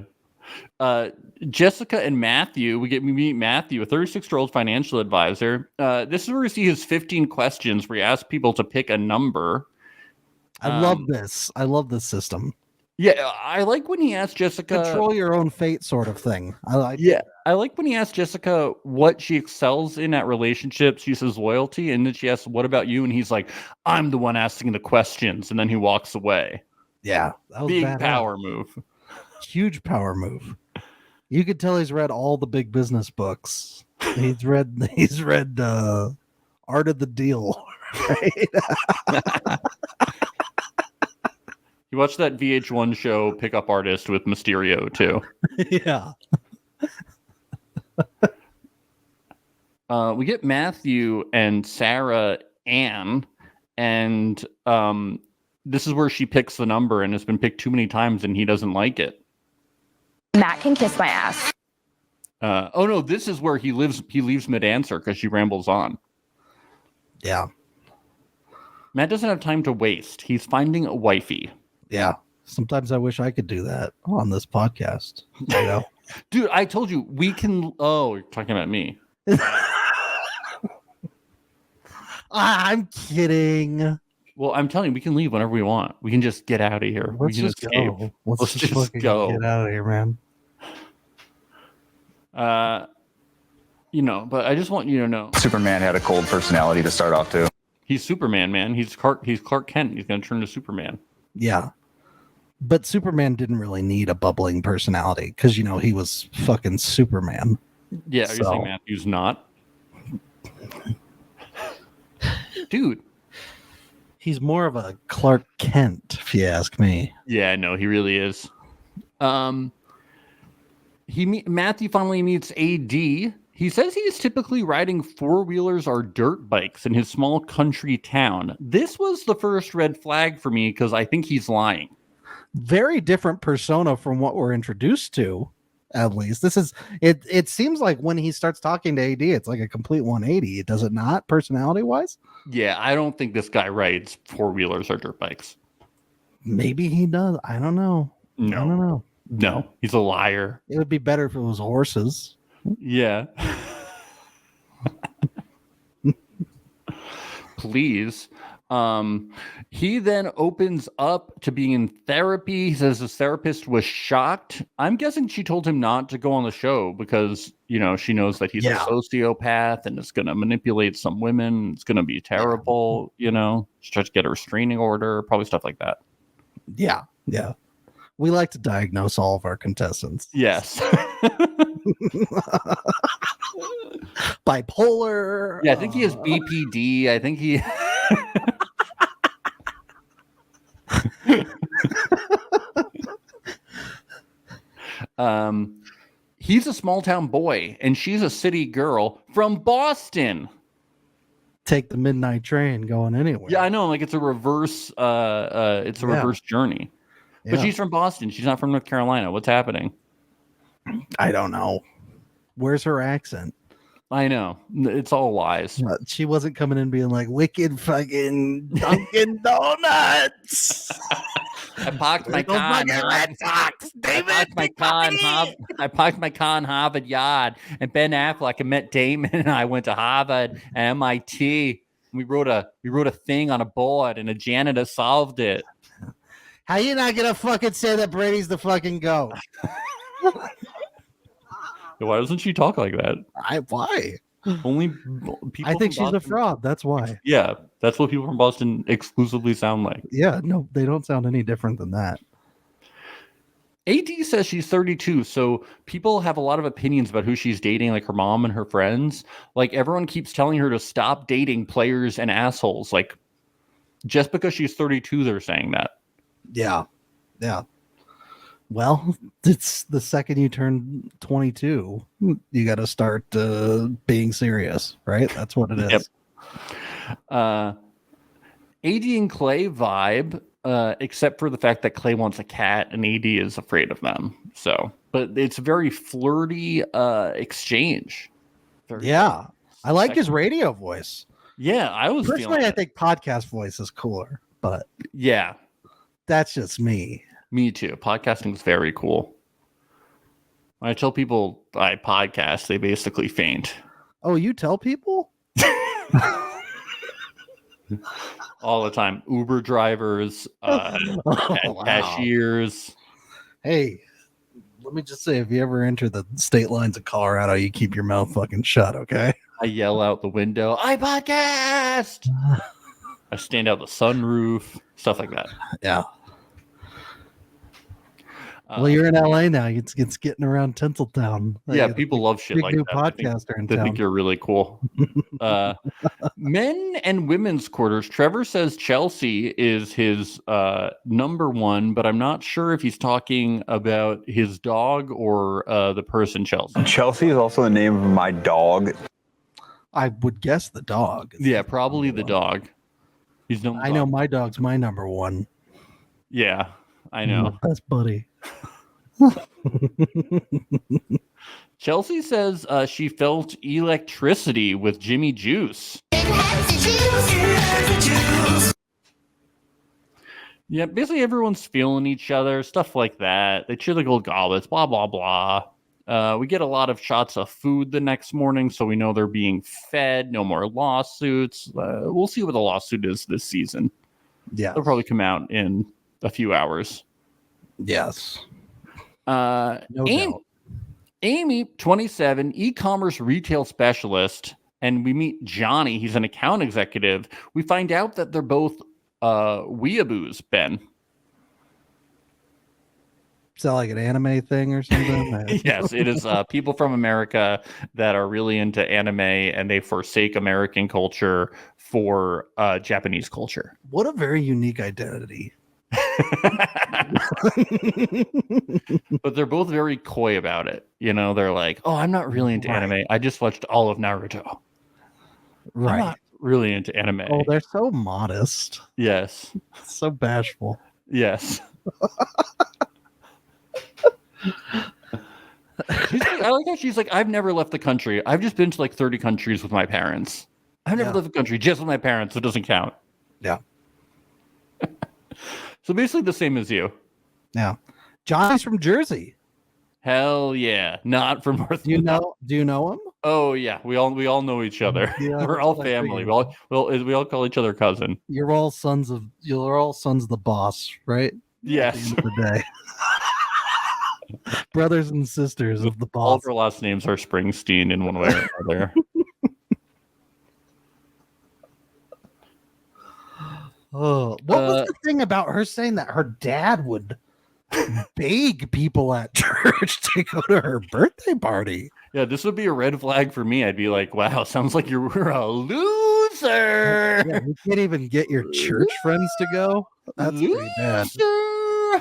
Jessica and Matthew, we meet Matthew, a 36-year-old financial advisor. This is where we see his 15 questions where he asks people to pick a number. I love this. I love this system. Yeah, I like when he asks Jessica control your own fate sort of thing. I like when he asks Jessica what she excels in at relationships. She says loyalty, and then she asks, "What about you?" And he's like, "I'm the one asking the questions," and then he walks away. Yeah, that was big badass. power move. Huge power move. You could tell he's read all the big business books. He's read Art of the Deal. Right? You watched that VH1 show Pickup Artist with Mysterio too. Yeah. We get Matthew and Sarah Ann, and this is where she picks the number, and it's been picked too many times, and he doesn't like it. Matt can kiss my ass. Oh no, this is where he leaves mid-answer because she rambles on. Yeah. Matt doesn't have time to waste. He's finding a wifey. Yeah. Sometimes I wish I could do that on this podcast. You know? Dude, I told you we can. Oh, you're talking about me. I'm kidding. Well, I'm telling you, we can leave whenever we want. We can just get out of here. Let's we can just go. Let's just fucking go. Get out of here, man. But I just want you to know, Superman had a cold personality to start off too. he's Superman, man. He's Clark Kent. He's gonna turn to Superman. Yeah. But Superman didn't really need a bubbling personality because, he was fucking Superman. Yeah, are you saying Matthew's not? Dude. He's more of a Clark Kent, if you ask me. Yeah, no, he really is. Matthew finally meets AD. He says he is typically riding four-wheelers or dirt bikes in his small country town. This was the first red flag for me because I think he's lying. Very different persona from what we're introduced to, at least. This is it seems like when he starts talking to AD, it's like a complete 180. Does it not, personality-wise? Yeah, I don't think this guy rides four-wheelers or dirt bikes. Maybe he does. I don't know. No. I don't know. No, he's a liar. It would be better if it was horses. Yeah. Please. He then opens up to being in therapy. He says his therapist was shocked. I'm guessing she told him not to go on the show because, she knows that he's a sociopath and is going to manipulate some women. It's going to be terrible, She tries to get a restraining order, probably stuff like that. Yeah. Yeah. We like to diagnose all of our contestants. Yes. Bipolar. Yeah, I think he has BPD. I think he... He's a small town boy and she's a city girl from Boston. Take the midnight train going anywhere. Yeah, I know. Like it's a reverse reverse journey. But she's from Boston. She's not from North Carolina. What's happening? I don't know. Where's her accent? I know. It's all lies. She wasn't coming in being like wicked fucking Dunkin' Donuts. I parked my car. Red Sox. I parked my car in Harvard Yard, and Ben Affleck and met Damon, and I went to Harvard and MIT. We wrote a thing on a board, and a janitor solved it. How you not gonna fucking say that Brady's the fucking GOAT? Why doesn't she talk like that? Why? Only people. I think she's Boston, a fraud. That's why. Yeah, that's what people from Boston exclusively sound like. Yeah, no, they don't sound any different than that. AD says she's 32, so people have a lot of opinions about who she's dating, like her mom and her friends. Like, everyone keeps telling her to stop dating players and assholes. Like, just because she's 32, they're saying that. Yeah. Well, it's the second you turn 22, you got to start being serious, right? That's what it is. Yep. AD and Clay vibe, except for the fact that Clay wants a cat and AD is afraid of them. So, but it's a very flirty exchange. Yeah. I like his radio voice. Yeah, I was personally, I think podcast voice is cooler, but yeah, that's just me. Me too. Podcasting is very cool. When I tell people I podcast, they basically faint. Oh, you tell people? All the time. Uber drivers, cashiers. Hey, let me just say, if you ever enter the state lines of Colorado, you keep your mouth fucking shut, okay? I yell out the window, I podcast! I stand out the sunroof, stuff like that. Yeah. Well, you're in LA now. It's getting around Tinseltown. Yeah, people love shit like that. Podcaster in town. I think you're really cool. Men and women's quarters. Trevor says Chelsea is his number one, but I'm not sure if he's talking about his dog or the person Chelsea. Chelsea is also the name of my dog. I would guess the dog. Yeah, probably the dog. He's no. I know my dog's my number one. Yeah, I know. Best buddy. Chelsea says she felt electricity with Jimmy Juice. Yeah, basically everyone's feeling each other, stuff like that. They cheer the gold goblets, blah, blah, blah. We get a lot of shots of food the next morning, so we know they're being fed. No more lawsuits. We'll see what the lawsuit is this season. Yeah. They'll probably come out in a few hours. Yes. No doubt. Amy, 27, e-commerce retail specialist, and we meet Johnny. He's an account executive. We find out that they're both weeaboos, Ben. Is that like an anime thing or something? Yes, it is people from America that are really into anime, and they forsake American culture for Japanese culture. What a very unique identity. But they're both very coy about it. You know, they're like, oh, I'm not really into anime. I just watched all of Naruto. Right. I'm not really into anime. Oh, they're so modest. Yes. So bashful. Yes. I like how she's like, I've never left the country. I've just been to like 30 countries with my parents. I've never left the country just with my parents, so it doesn't count. Yeah. So basically the same as you. Yeah. Johnny's from Jersey. Hell yeah. Not from North. Do you know him? Oh yeah. We all know each other. Yeah, we're all family. We all call each other cousin. You're all sons of the boss, right? Yes. At the end of the day. Brothers and sisters of the boss. All of our last names are Springsteen in one way or another. Oh, what was the thing about her saying that her dad would beg people at church to go to her birthday party? Yeah, this would be a red flag for me. I'd be like, wow, sounds like you're a loser. Yeah, you can't even get your church friends to go. That's pretty bad.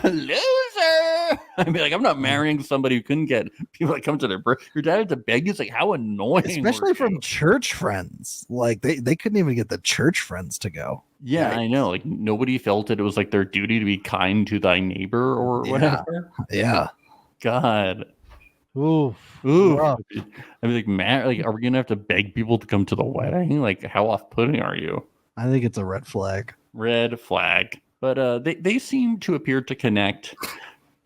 Loser. I'd be like, I'm not marrying somebody who couldn't get people that come to their birth. Your dad had to beg you. It's like, how annoying. Especially from church friends. Like they couldn't even get the church friends to go. Yeah, I know. Like nobody felt it. It was like their duty to be kind to thy neighbor or whatever. Yeah. God. Ooh. I'd be like, Matt, like, are we gonna have to beg people to come to the wedding? Like, how off-putting are you? I think it's a red flag. Red flag. But they seem to appear to connect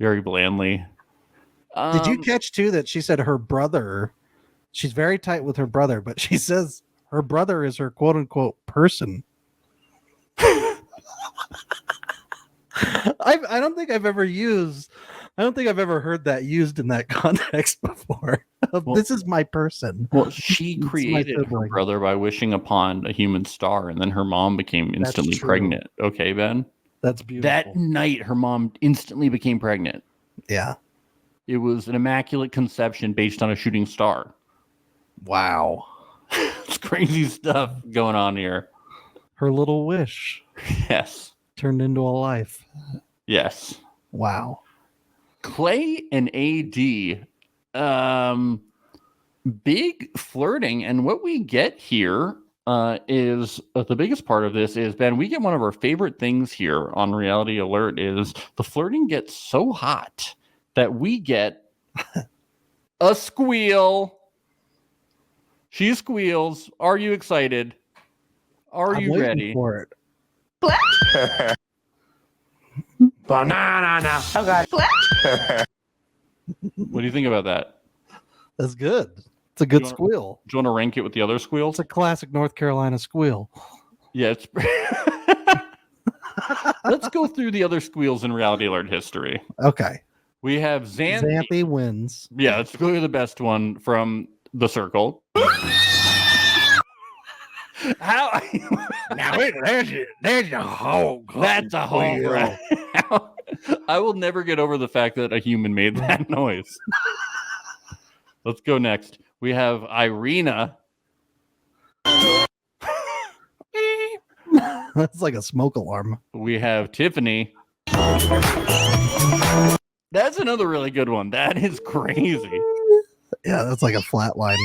very blandly. Did you catch too that she said her brother? She's very tight with her brother, but she says her brother is her quote unquote person. I don't think I've ever heard that used in that context before. Well, this is my person. Well, she created her brother by wishing upon a human star, and then her mom became instantly pregnant. Okay, Ben? That's beautiful. That night, her mom instantly became pregnant. Yeah. It was an immaculate conception based on a shooting star. Wow. It's crazy stuff going on here. Her little wish. Yes. Turned into a life. Yes. Wow. Clay and AD, big flirting, and what we get here is the biggest part of this is, Ben, we get one of our favorite things here on Reality Alert is the flirting gets so hot that we get a squeal. She squeals. Are you excited? Are you ready for it? Banana. Oh God. What do you think about that? That's good. It's a good squeal. Do you want to rank it with the other squeals? It's a classic North Carolina squeal. Yeah, it's. Let's go through the other squeals in Reality Alert history. Okay. We have Xanthi. Xanthi wins. Yeah, let's go to the best one from the circle. How? Now there's a whole. That's a whole. Right? I will never get over the fact that a human made that noise. Let's go next. We have Irina. That's like a smoke alarm. We have Tiffany. That's another really good one. That is crazy. Yeah, that's like a flat line.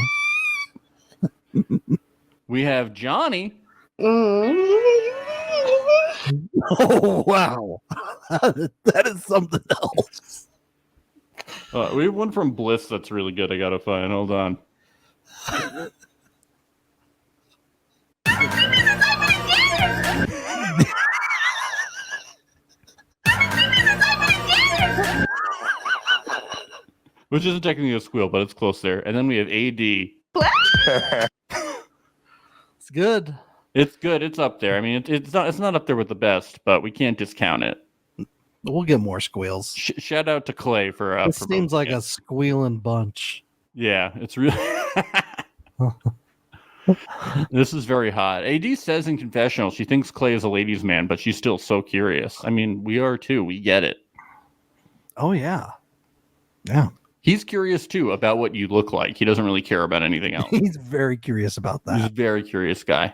We have Johnny. Oh, wow. That is something else. We have one from Bliss that's really good. I gotta find. Hold on. Which isn't technically a squeal, but it's close there. And then we have AD. It's good. It's good. It's up there. I mean, it's not up there with the best, but we can't discount it. We'll get more squeals. Shout out to Clay for. This seems like a squealing bunch. Yeah, it's really. This is very hot. AD says in confessional she thinks Clay is a ladies' man, but she's still so curious. I mean, we are too. We get it. Oh yeah, yeah. He's curious too about what you look like. He doesn't really care about anything else. He's very curious about that. He's a very curious guy.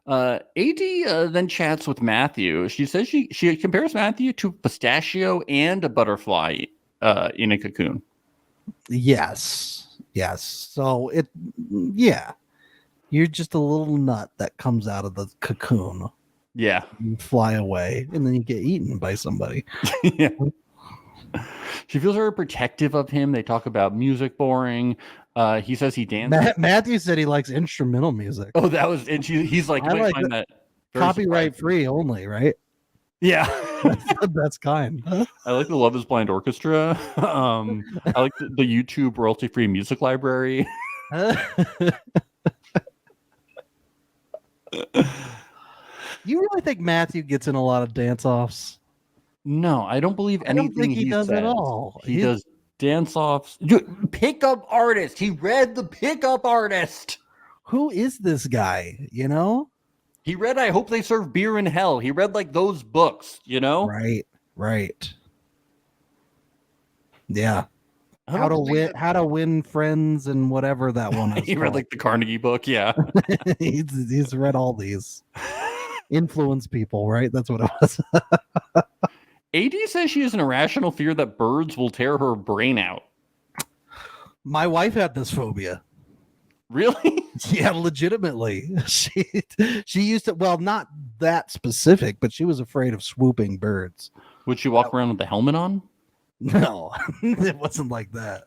AD then chats with Matthew. She says she compares Matthew to a pistachio and a butterfly in a cocoon. Yes. So yeah. You're just a little nut that comes out of the cocoon. Yeah. You fly away and then you get eaten by somebody. Yeah. She feels very protective of him. They talk about music boring. He says he dances. Matthew said he likes instrumental music. Oh, that was, and he's like, I find that copyright free only, right? Yeah. That's kind. I like the Love is Blind Orchestra. I like the YouTube royalty free music library. You really think Matthew gets in a lot of dance offs? No, I don't believe anything. I don't think he does says. at all. He does dance offs. Pickup artist. He read the Pickup Artist. Who is this guy? You know? He read I Hope They Serve Beer in Hell. He read like those books, you know? Right. Yeah. How to win friends and whatever that one is. He read like the Carnegie book, yeah. he's read all these. Influence people, right? That's what it was. AD says she has an irrational fear that birds will tear her brain out. My wife had this phobia. Really? Yeah, legitimately. She used to, well, not that specific, but she was afraid of swooping birds. Would she walk around with the helmet on? No, it wasn't like that.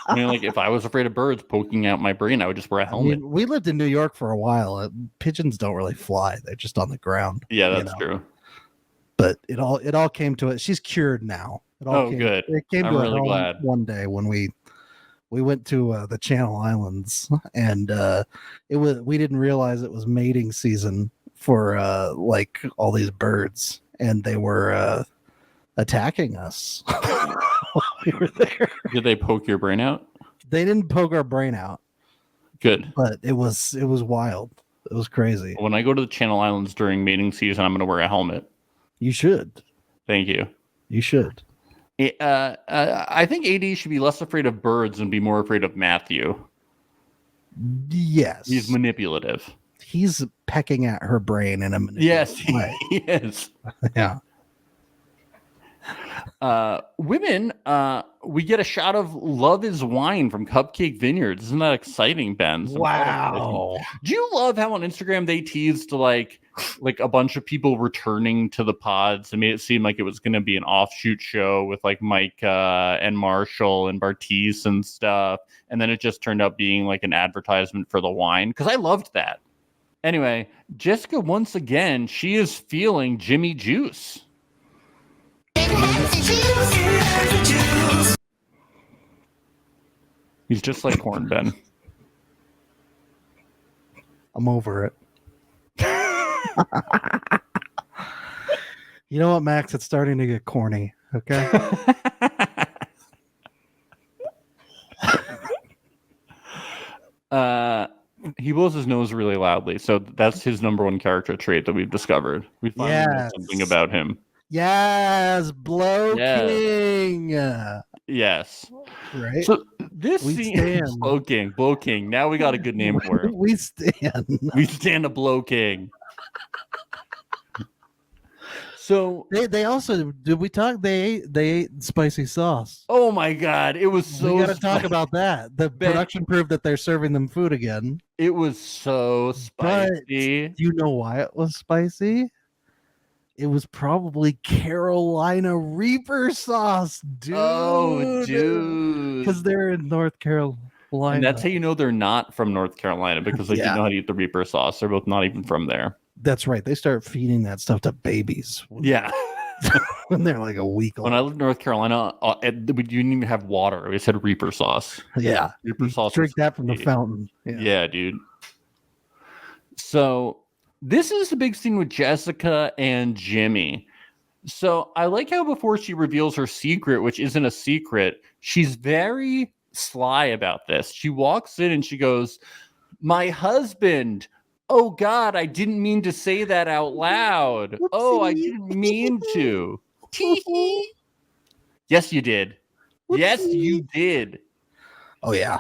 I mean, like if I was afraid of birds poking out my brain, I would just wear a helmet. I mean, we lived in New York for a while. Pigeons don't really fly; they're just on the ground. Yeah, that's true. But it all came to it. She's cured now. Good. It came I'm to really it glad. One day when we went to the Channel Islands, and we didn't realize it was mating season for like all these birds, and they were attacking us. We were there. Did they poke your brain out? They didn't poke our brain out. Good. But it was wild. It was crazy. When I go to the Channel Islands during mating season, I'm going to wear a helmet. You should. Thank you. You should. I think AD should be less afraid of birds and be more afraid of Matthew. Yes. He's manipulative. He's pecking at her brain in a manipulative way. He is. Yeah. Women, we get a shot of Love is Wine from Cupcake Vineyards. Isn't that exciting, Ben? Wow. Do you love how on Instagram they teased like a bunch of people returning to the pods and made it seem like it was going to be an offshoot show with like Micah and Marshall and Bartiz and stuff, and then it just turned out being like an advertisement for the wine, because I loved that. Anyway, Jessica, once again, she is feeling Jimmy Juice. He's just like corn, Ben. I'm over it. You know what, Max? It's starting to get corny. Okay. He blows his nose really loudly, so that's his number one character trait that we've discovered. We finally know something about him. Yes, Blow King. Yes. Right. So this scene, Blow King. Now we got a good name for him. We stand a Blow King. So they also did we talk? They ate spicy sauce. Oh my god, it was so. We got to talk about that. The production proved that they're serving them food again. It was so spicy. But do you know why it was spicy? It was probably Carolina Reaper sauce, dude. Oh, dude. Because they're in North Carolina. And that's how you know they're not from North Carolina, because they didn't know how to eat the Reaper sauce. They're both not even from there. That's right. They start feeding that stuff to babies. Yeah. When they're like a week old. When I lived in North Carolina, we didn't even have water. We said Reaper sauce. Yeah. Reaper sauce. Drink that from the fountain. Yeah, dude. So this is the big scene with Jessica and Jimmy. So I like how before she reveals her secret, which isn't a secret, she's very sly about this. She walks in and she goes, "My husband. Oh God, I didn't mean to say that out loud. Whoopsie. Oh, I didn't mean to." Yes, you did. Whoopsie. Yes, you did. Oh yeah.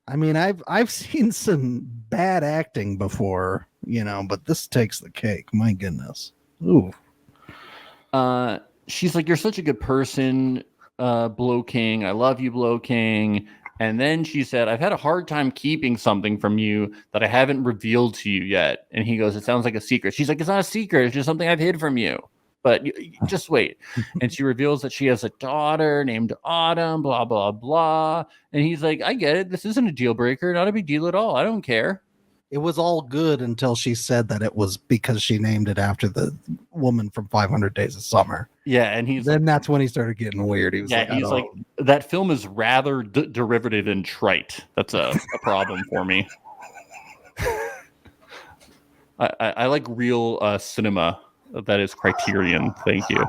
I mean, I've seen some bad acting before, but this takes the cake. My goodness. Ooh. She's like, "You're such a good person, Blow King. I love you, Blow King." And then she said, "I've had a hard time keeping something from you that I haven't revealed to you yet." And he goes, "It sounds like a secret." She's like, "It's not a secret. It's just something I've hid from you. But just wait." And she reveals that she has a daughter named Autumn, blah, blah, blah. And he's like, "I get it. This isn't a deal breaker. Not a big deal at all. I don't care." It was all good until she said that it was because she named it after the woman from 500 Days of Summer. Yeah, and that's when he started getting weird. He was like, that film is rather derivative and trite. That's a problem for me. I like real cinema that is Criterion. Thank you.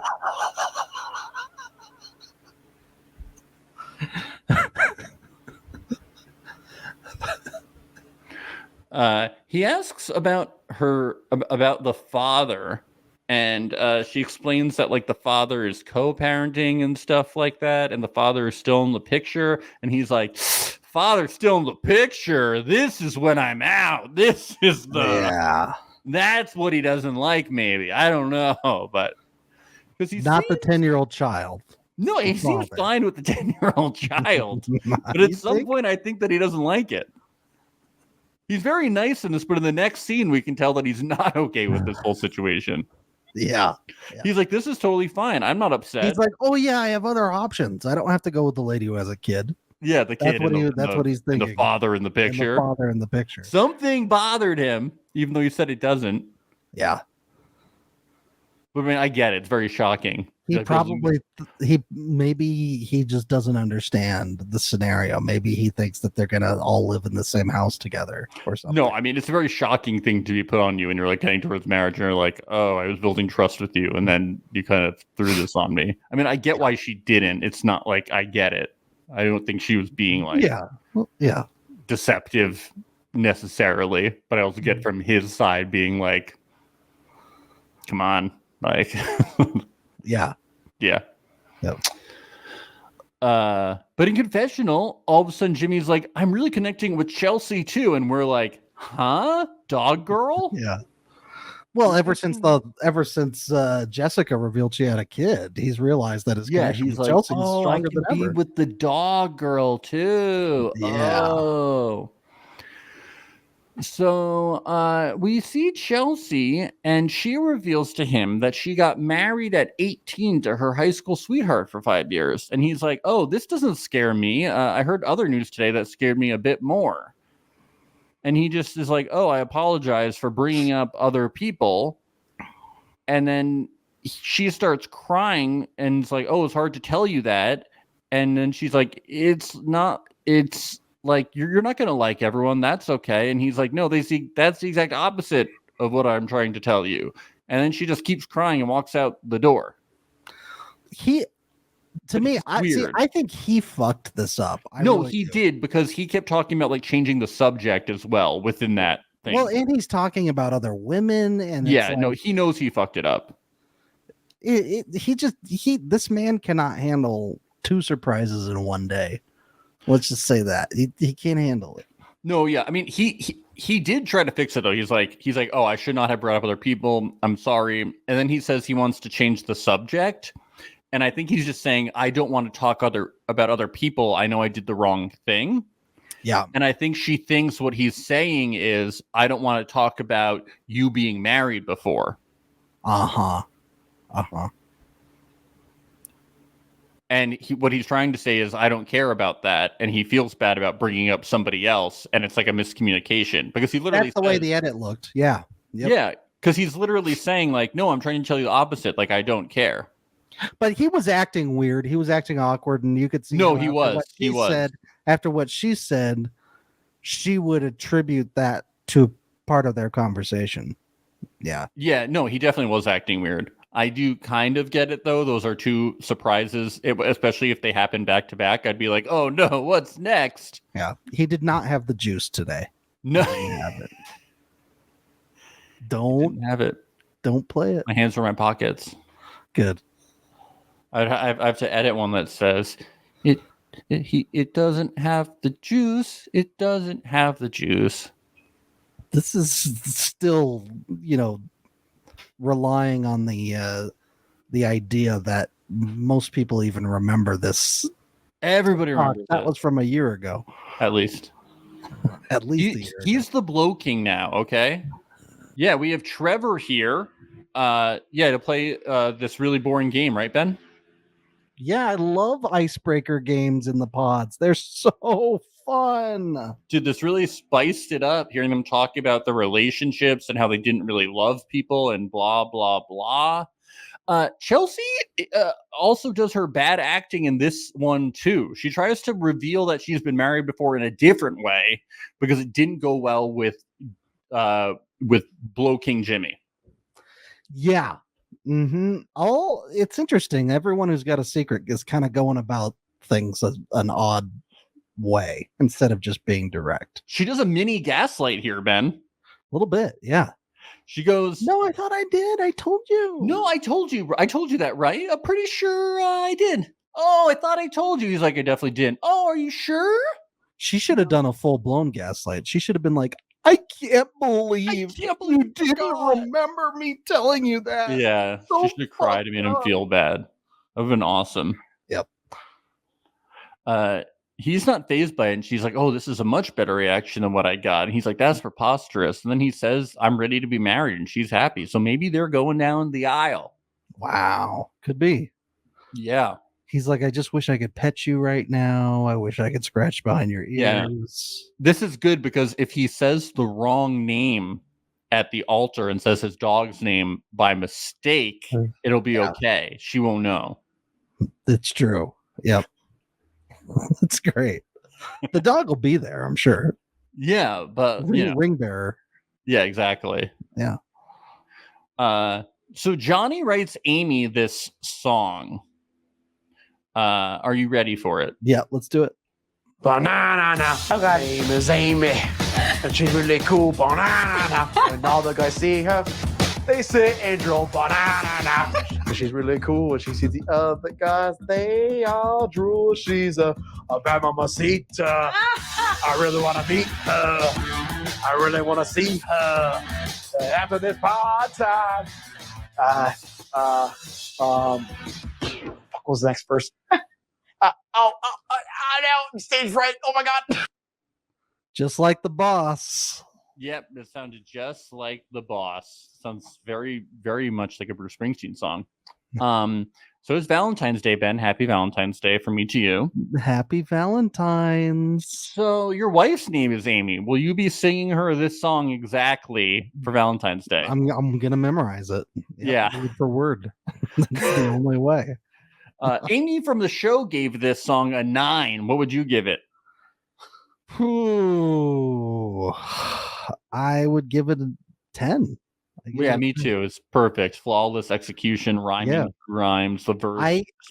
He asks about the father, and she explains that like the father is co-parenting and stuff like that, and the father is still in the picture, and he's like, "Father's still in the picture. This is when I'm out. This is the That's what he doesn't like, maybe. I don't know, but because he's Not the 10-year-old child. No, he seems father. fine with the 10-year-old child. But at some point, I think that he doesn't like it. He's very nice in this, but in the next scene, we can tell that he's not okay with this whole situation. Yeah. He's like, this is totally fine. I'm not upset. He's like, oh, yeah, I have other options. I don't have to go with the lady who has a kid. Yeah, the kid. That's what he's thinking. The father in the picture. And the father in the picture. Something bothered him, even though he said it doesn't. Yeah. But I mean, I get it. It's very shocking. Maybe he just doesn't understand the scenario. Maybe he thinks that they're gonna all live in the same house together or something. No, I mean, it's a very shocking thing to be put on you, and you're like getting towards marriage, and you're like, oh, I was building trust with you, and then you kind of threw this on me. I mean, I get why she didn't. It's not like I get it. I don't think she was being like deceptive necessarily, but I also get from his side being like, come on, like yeah. Yep. But in confessional, all of a sudden Jimmy's like, I'm really connecting with Chelsea too, and we're like, huh? Dog girl? Yeah. Well, ever since Jessica revealed she had a kid, he's realized that his connection with Chelsea is stronger than ever. Be with the dog girl too. Yeah. Oh. So we see Chelsea, and she reveals to him that she got married at 18 to her high school sweetheart for 5 years. And he's like, oh, this doesn't scare me. I heard other news today that scared me a bit more. And he just is like, oh, I apologize for bringing up other people. And then she starts crying and it's like, oh, it's hard to tell you that. And then she's like, it's like, you're not going to like everyone. That's okay. And he's like, no, that's the exact opposite of what I'm trying to tell you. And then she just keeps crying and walks out the door. I think he fucked this up. He did, because he kept talking about like changing the subject as well within that thing. Well, and he's talking about other women, and he knows he fucked it up. This man cannot handle 2 surprises in one day. Let's just say that he can't handle it. No, yeah, I mean he did try to fix it though. He's like, oh, I should not have brought up other people. I'm sorry. And then he says he wants to change the subject. And I think he's just saying, I don't want to talk about other people. I know I did the wrong thing. Yeah. And I think she thinks what he's saying is, I don't want to talk about you being married before. Uh-huh. And what he's trying to say is, I don't care about that. And he feels bad about bringing up somebody else. And it's like a miscommunication, because he literally That's the way the edit looked. Yeah. Yep. Yeah. Because he's literally saying like, no, I'm trying to tell you the opposite. Like, I don't care. But he was acting weird. He was acting awkward, and you could see. No, he was. After what she said, she would attribute that to part of their conversation. Yeah. Yeah. No, he definitely was acting weird. I do kind of get it though. Those are 2 surprises, especially if they happen back to back. I'd be like, oh no, what's next? Yeah. He did not have the juice today. No, he didn't have it. Don't have it. Don't play it. My hands are in my pockets. Good. I have to edit one that says it doesn't have the juice. It doesn't have the juice. This is still, relying on the idea that most people even remember this. Everybody remembers that was from a year ago, at least. At least he's the Blow King now. Okay. Yeah, we have Trevor here. To play this really boring game, right, Ben? Yeah, I love icebreaker games in the pods. They're so fun. Dude, this really spiced it up, hearing them talk about the relationships and how they didn't really love people and blah, blah, blah. Chelsea also does her bad acting in this one, too. She tries to reveal that she's been married before in a different way because it didn't go well with Blow King Jimmy. Yeah. It's interesting. Everyone who's got a secret is kind of going about things an odd way instead of just being direct. She does a mini gaslight here, Ben. A little bit, yeah. She goes, no, I thought I did. I told you. No, I told you that, right? I'm pretty sure I did. Oh, I thought I told you. He's like, I definitely didn't. Oh, are you sure? She should have done a full-blown gaslight. She should have been like, I can't believe you didn't remember me telling you that. Yeah, So she should have cried and made him feel bad. That would have been awesome. Yep. He's not fazed by it, and she's like, "Oh, this is a much better reaction than what I got." And he's like, "That's preposterous." And then he says, "I'm ready to be married," and she's happy. So maybe they're going down the aisle. Wow. Could be. Yeah. He's like, I just wish I could pet you right now. I wish I could scratch behind your ears. Yeah. This is good because if he says the wrong name at the altar and says his dog's name by mistake, it'll be okay. She won't know. It's true. Yep. That's great. The dog will be there, I'm sure. Yeah, but ring bearer. Yeah, exactly. Yeah. So Johnny writes Amy this song. Are you ready for it? Yeah, let's do it. Banana. Her name is Amy, and she's really cool. Banana. And all the guys see her, they say Angel Banana. She's really cool. When she sees the other guys, they all drool. She's a bad mamacita. I really want to meet her. I really want to see her after this podcast. What was the next verse? No, stage fright. Oh my God. Just like the boss. Yep, it sounded just like the boss. Sounds very, very much like a Bruce Springsteen song. So it's Valentine's Day, Ben. Happy Valentine's Day from me to you. Happy Valentine's. So your wife's name is Amy. Will you be singing her this song exactly for Valentine's Day? I'm gonna memorize it. Yeah. Word for word. That's the only way. Amy from the show gave this song a 9. What would you give it? Ooh, I would give it a 10. Yeah, me too. It's perfect. Flawless execution, rhyming rhymes, the verse.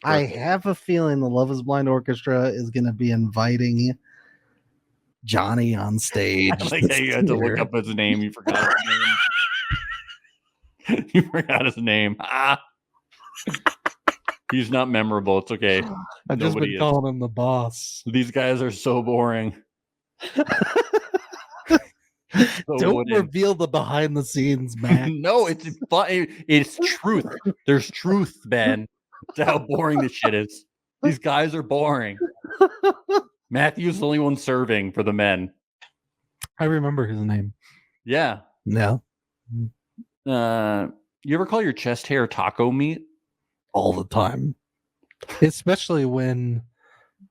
I have a feeling the Love is Blind Orchestra is going to be inviting Johnny on stage. I like how you had to look up his name. You forgot his name. You forgot his name. He's not memorable. It's okay. I've just been calling him the boss. These guys are so boring. Don't reveal the behind the scenes, man. No, it's truth. There's truth, Ben. That's how boring this shit is. These guys are boring. Matthew's the only one serving for the men. I remember his name. Yeah. No. You ever call your chest hair taco meat? All the time. Especially when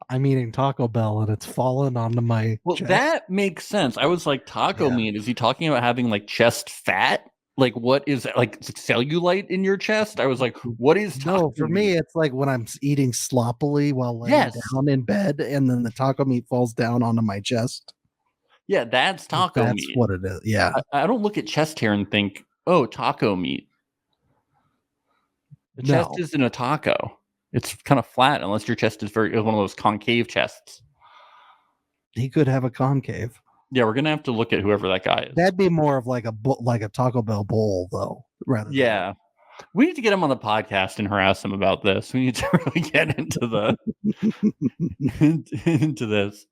I'm eating Taco Bell and it's fallen onto my chest. That makes sense. I was like, taco meat, is he talking about having like chest fat? Like, what is like cellulite in your chest? I was like, what is taco No, for me, it's like when I'm eating sloppily while laying down in bed and then the taco meat falls down onto my chest. Yeah, that's taco meat. That's what it is. Yeah. I don't look at chest hair and think, oh, taco meat. The chest isn't a taco. It's kind of flat unless your chest is one of those concave chests. He could have a concave. Yeah, we're gonna have to look at whoever that guy is. That'd be more of like a Taco Bell bowl, though. Rather, we need to get him on the podcast and harass him about this. We need to really get into into this.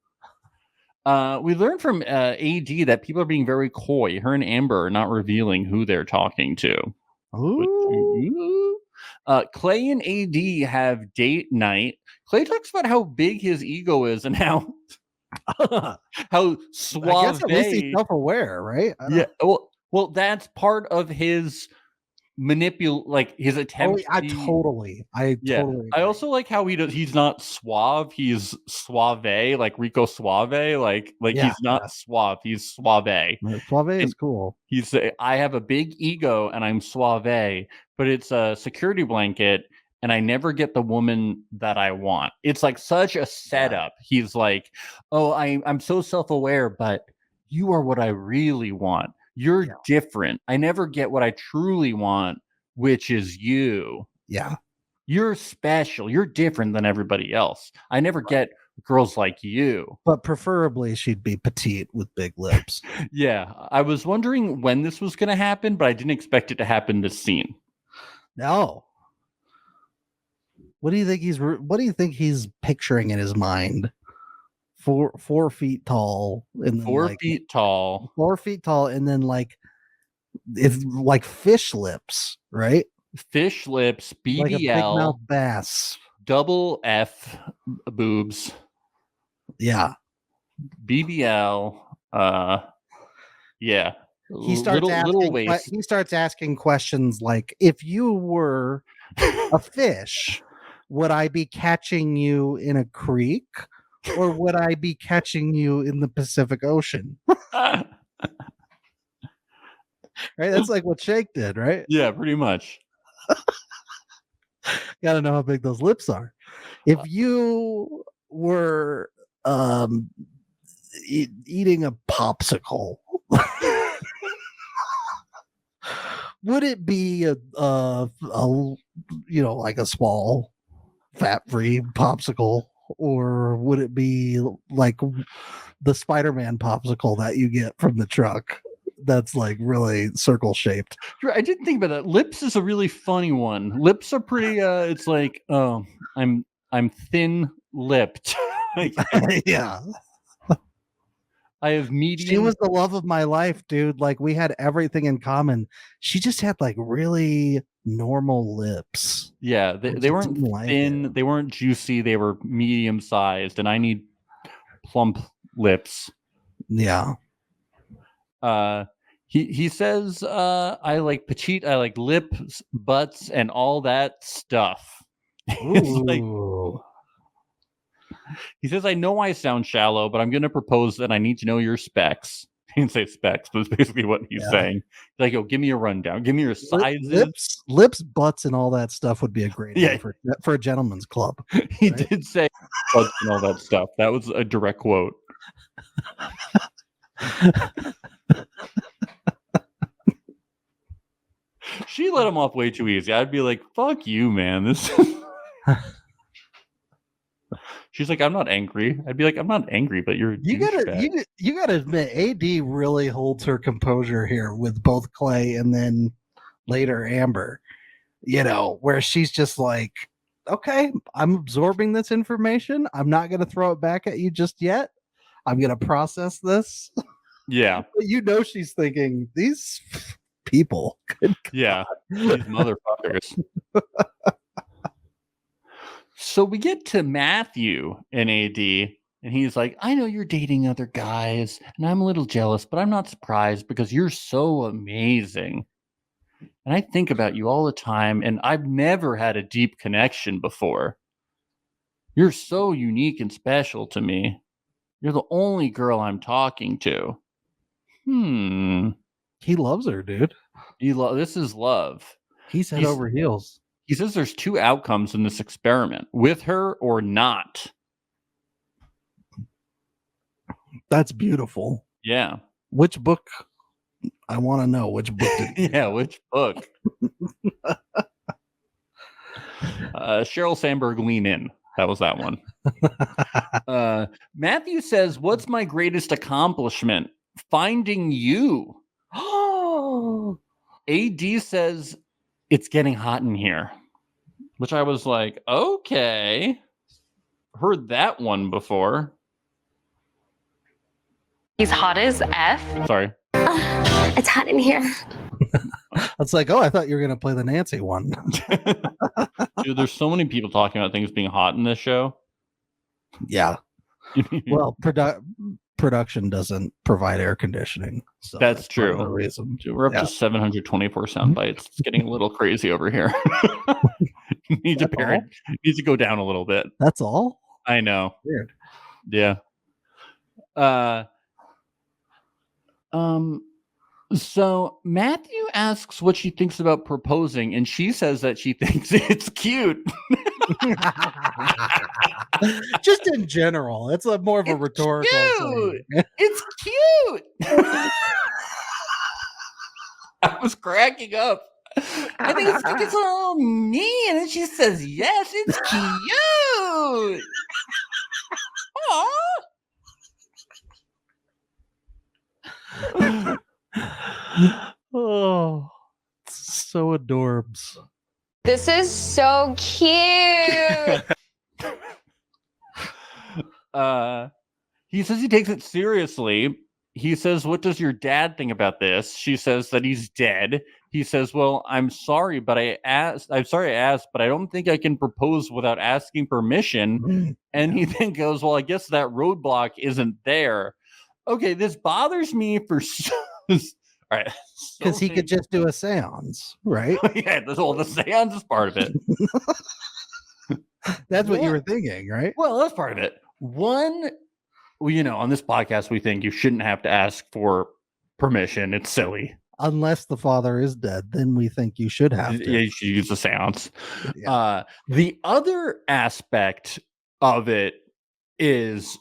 We learned from AD that people are being very coy. Her and Amber are not revealing who they're talking to. Clay and AD have date night. Clay talks about how big his ego is and how suave. I guess at least he's self-aware, right? Yeah. Well, that's part of his his attempt. I totally. I also like how he's not suave. He's suave, like Rico Suave. Like he's not suave. He's suave. Suave is cool. He's I have a big ego and I'm suave, but it's a security blanket and I never get the woman that I want. It's like such a setup. He's like, oh, I'm so self-aware, but you are what I really want. You're different. I never get what I truly want, which is you. Yeah. You're special. You're different than everybody else. I never get girls like you. But preferably she'd be petite with big lips. Yeah. I was wondering when this was going to happen, but I didn't expect it to happen this scene. No. What do you think he's picturing in his mind 4 feet tall, and then 4 feet tall. 4 feet tall, and then like it's like fish lips, right? Fish lips, Like a big mouth BBL, bass. double F boobs, Yeah. BBL. Yeah. He starts Little waist. he starts asking questions like, if you were a fish, would I be catching you in a creek, or would I be catching you in the Pacific Ocean? Right? That's like what Shake did, right? Yeah, pretty much. Gotta know how big those lips are. If you were eating a popsicle, would it be a like a small fat-free popsicle, or would it be like the Spider-Man popsicle that you get from the truck that's like really circle shaped? I didn't think about that. Lips is a really funny one. Lips are pretty it's like, oh, I'm thin lipped. Yeah. I have medium. She was the love of my life, dude. Like, we had everything in common. She just had like really normal lips. Yeah, I they just weren't didn't like thin, it. they weren't juicy, they were medium sized, and I need plump lips. Yeah. He says I like petite, I like lips, butts, and all that stuff. It's like, Ooh. he says, I know I sound shallow, but I'm gonna propose that I need to know your specs. He didn't say specs, but it's basically what he's saying. He's like, yo, give me a rundown, give me your sizes. Lips, butts, and all that stuff would be a great Yeah. name for a gentleman's club. He Right? did say butts and all that stuff. That was a direct quote. She let him off way too easy. I'd be like, fuck you, man. This She's like, I'm not angry. I'd be like, I'm not angry, but you're a You douchebag. gotta admit, AD really holds her composure here with both Clay and then later Amber. You know, where she's just like, okay, I'm absorbing this information. I'm not gonna throw it back at you just yet. I'm gonna process this. Yeah. But you know she's thinking, these people. Yeah. These motherfuckers. So we get to Matthew and AD, and he's like, I know you're dating other guys, and I'm a little jealous, but I'm not surprised because you're so amazing. And I think about you all the time, and I've never had a deep connection before. You're so unique and special to me. You're the only girl I'm talking to. He loves her, dude. This is love. He's head over heels. He says there's 2 outcomes in this experiment, with her or not. That's beautiful. Yeah. Which book? I want to know which book. Yeah, which book? Sheryl Sandberg, Lean In. That was that one. Matthew says, what's my greatest accomplishment? Finding you. AD says, it's getting hot in here. Which I was like, okay. Heard that one before. He's hot as F. Sorry. It's hot in here. It's like, oh, I thought you were going to play the Nancy one. Dude, there's so many people talking about things being hot in this show. Yeah. Well, production doesn't provide air conditioning. So that's true. The reason. We're up to 724 sound bites. It's getting a little crazy over here. Needs to go down a little bit. That's all? I know. Weird. Yeah. So Matthew asks what she thinks about proposing, and she says that she thinks it's cute. Just in general, it's more of a rhetorical thing. It's cute. I was cracking up. I think it's a little mean, and then she says, "Yes, it's cute." Oh, so adorbs. This is so cute. He says he takes it seriously. He says, "What does your dad think about this?" She says that he's dead. He says, "Well, I'm sorry, but I asked, but I don't think I can propose without asking permission." And he then goes, "Well, I guess that roadblock isn't there." Okay, this bothers me for all right. Because he could just do a seance, right? Yeah, the seance is part of it. That's what you were thinking, right? Well, that's part of it. One, well, on this podcast, we think you shouldn't have to ask for permission. It's silly. Unless the father is dead, then we think you should have to. Yeah, you should use the seance. Yeah. The other aspect of it is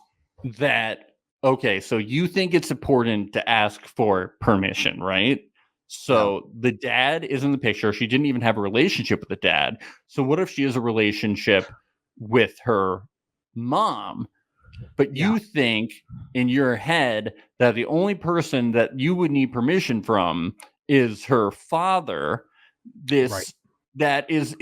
that, okay, so you think it's important to ask for permission, right? So the dad is in the picture. She didn't even have a relationship with the dad. So what if she has a relationship with her mom? But you think in your head that the only person that you would need permission from is her father. That is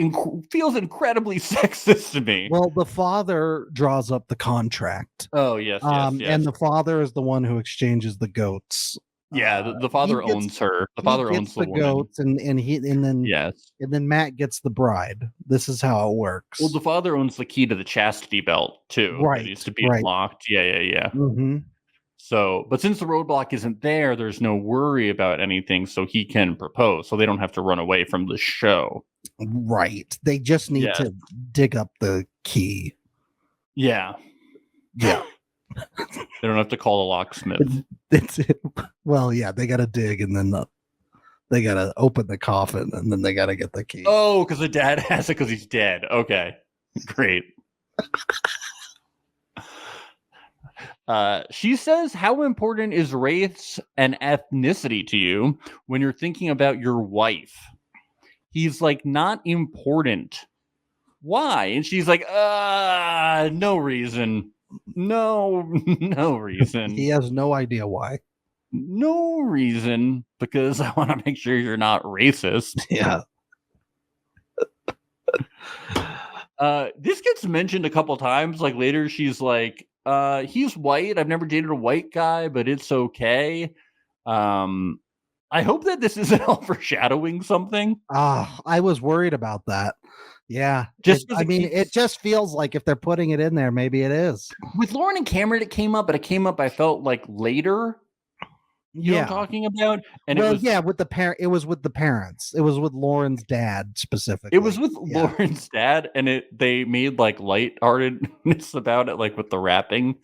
feels incredibly sexist to me. Well, the father draws up the contract. Oh, yes. And the father is the one who exchanges the goats. Yeah, the father owns her. The father owns the goats, and then Matt gets the bride. This is how it works. Well, the father owns the key to the chastity belt too. Right, that needs to be unlocked. Yeah. Mm-hmm. So, but since the roadblock isn't there, there's no worry about anything, so he can propose. So they don't have to run away from the show. Right. They just need to dig up the key. Yeah. Yeah. They don't have to call a locksmith. That's it. Well, yeah, they got to dig, and then they got to open the coffin, and then they got to get the key. Oh, because the dad has it because he's dead. Okay, great. She says, "How important is race and ethnicity to you when you're thinking about your wife?" He's like, "Not important." Why? And she's like, no reason. No reason. He has no idea why. No reason, because I want to make sure you're not racist. Yeah. This gets mentioned a couple times. Like later, she's like, he's white. I've never dated a white guy, but it's okay. I hope that this isn't all foreshadowing something. I was worried about that. Yeah. It just feels like if they're putting it in there, maybe it is. With Lauren and Cameron, it came up, but it came up, I felt like later. You know what I'm talking about? And with the parent, it was with the parents. It was with Lauren's dad specifically. It was with Lauren's dad, and they made like lightheartedness about it, like with the rapping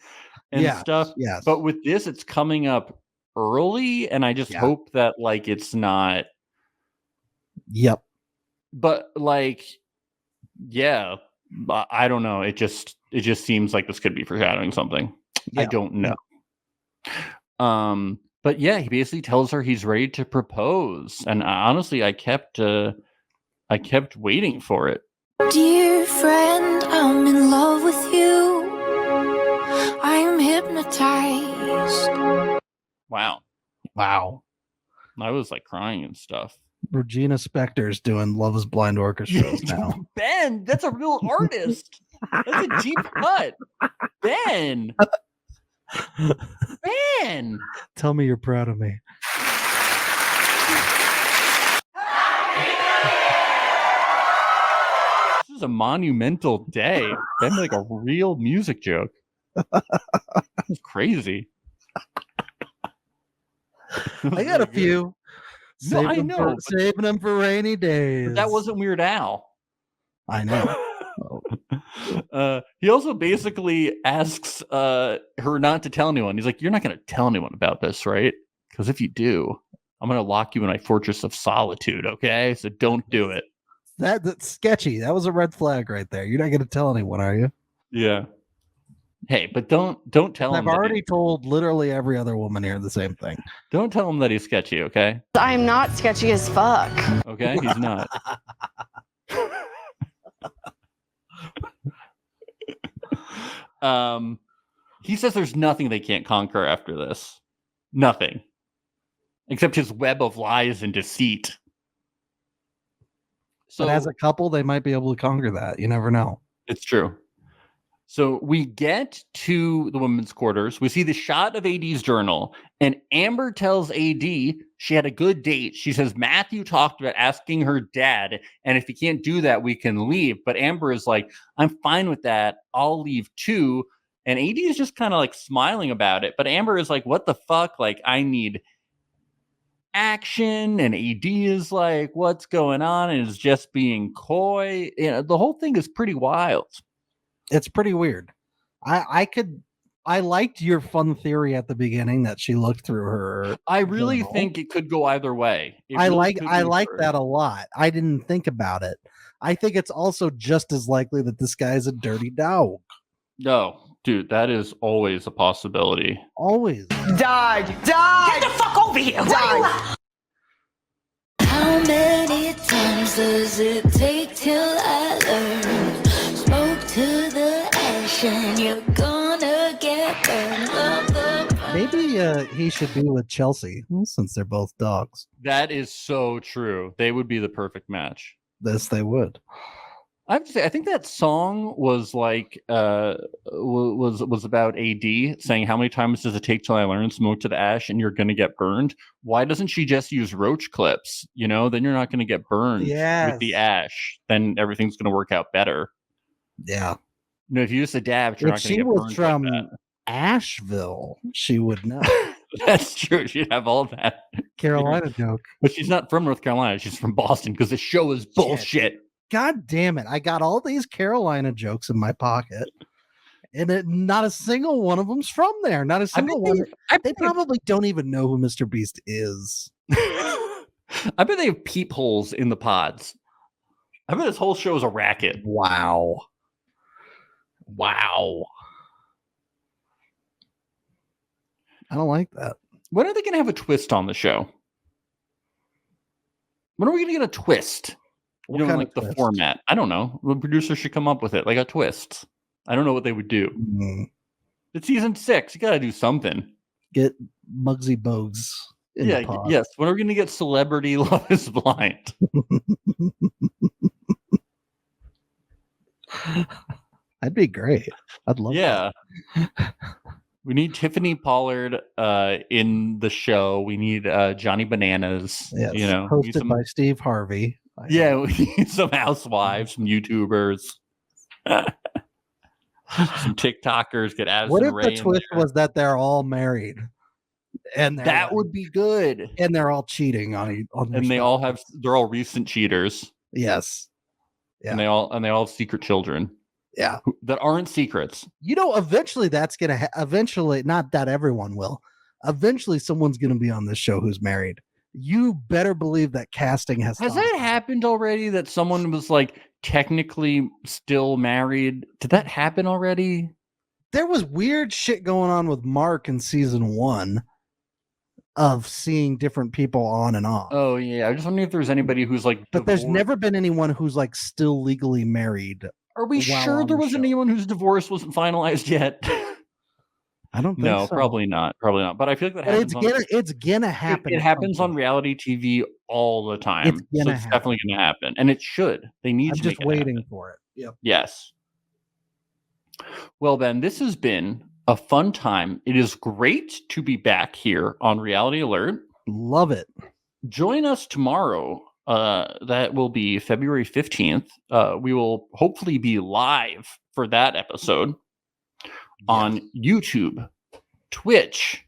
and stuff. Yes. But with this, it's coming up early, and I just hope that like it's not. Yep. But like, yeah, I don't know. It just seems like this could be foreshadowing something. I don't know. But yeah, he basically tells her he's ready to propose, and honestly, I kept waiting for it. Dear friend, I'm in love with you. I'm hypnotized. Wow. I was like crying and stuff. Regina Spektor's doing Love is Blind orchestras now. Ben, that's a real artist. That's a deep cut. Ben. Tell me you're proud of me. This is a monumental day. Ben made like a real music joke. It's crazy. I got a few. No, I know. Saving them for rainy days. But that wasn't Weird Al. I know. He also basically asks her not to tell anyone. He's like, "You're not going to tell anyone about this, right? Because if you do, I'm going to lock you in my fortress of solitude, okay? So don't do it." That's sketchy. That was a red flag right there. You're not going to tell anyone, are you? Yeah. Hey, but don't tell him. I've already told literally every other woman here the same thing. Don't tell him that he's sketchy, okay? I'm not sketchy as fuck. Okay, he's not. He says there's nothing they can't conquer after this. Nothing. Except his web of lies and deceit. So, but as a couple, they might be able to conquer that. You never know. It's true. So we get to the women's quarters. We see the shot of AD's journal, and Amber tells AD she had a good date. She says Matthew talked about asking her dad, and if he can't do that, we can leave. But Amber is like, I'm fine with that. I'll leave too. And AD is just kind of like smiling about it. But Amber is like, what the fuck? Like, I need action. And AD is like, what's going on? And is just being coy. You know, the whole thing is pretty wild. It's pretty weird. I liked your fun theory at the beginning that she looked through her. I really journal. think it could go either way. I like that a lot. I didn't think about it. I think it's also just as likely that this guy's a dirty dog. No, dude, that is always a possibility. Always. Die! Get the fuck over here! Die! How many times does it take till I learn? Smoke to the ash and you're gonna get burned. Maybe he should be with Chelsea since they're both dogs. That is so true. They would be the perfect match. Yes, they would. I have to say, I think that song was like was about AD saying, how many times does it take till I learn smoke to the ash and you're gonna get burned? Why doesn't she just use roach clips? You know, then you're not gonna get burned with the ash. Then everything's gonna work out better. Yeah. You know, if you use a dab, you're not gonna get burned. She was from Asheville, she would know. That's true. She'd have all that Carolina joke. But she's not from North Carolina. She's from Boston because the show is bullshit. God damn it. I got all these Carolina jokes in my pocket. And not a single one of them's from there. Not a single one. They probably don't even know who Mr. Beast is. I bet they have peepholes in the pods. I bet this whole show is a racket. Wow. I don't like that. When are they going to have a twist on the show? When are we going to get a twist? You know, like the format. I don't know. The producer should come up with it, like a twist. I don't know what they would do. It's season 6. You got to do something. Get Muggsy Bogues. Yeah. Yes. When are we going to get Celebrity Love Is Blind? That'd be great. I'd love that. We need Tiffany Pollard in the show. We need Johnny Bananas. Yes. You know, hosted by Steve Harvey. We need some housewives, some YouTubers, some TikTokers. Get Addison What if Rae the twist was that they're all married? And that would be good. And they're all cheating on and they're all recent cheaters. Yes. Yeah. And they all have secret children. Yeah. That aren't secrets. You know, eventually that's going to eventually, not that everyone will. Eventually someone's going to be on this show who's married. You better believe that casting has that happened already, that someone was like technically still married? Did that happen already? There was weird shit going on with Mark in season 1 of seeing different people on and off. Oh yeah. I just wondering if there's anybody who's like But there's never been anyone who's like still legally married. Are we sure there wasn't anyone whose divorce wasn't finalized yet? I don't think no, so. probably not. Probably not. But I feel like that happens. It's gonna happen. It happens on reality TV all the time. It's definitely gonna happen. And it should. They need to. I'm just waiting for it. Yep. Yes. Well, Ben, this has been a fun time. It is great to be back here on Reality Alert. Love it. Join us tomorrow. That will be February 15th. We will hopefully be live for that episode on YouTube, Twitch,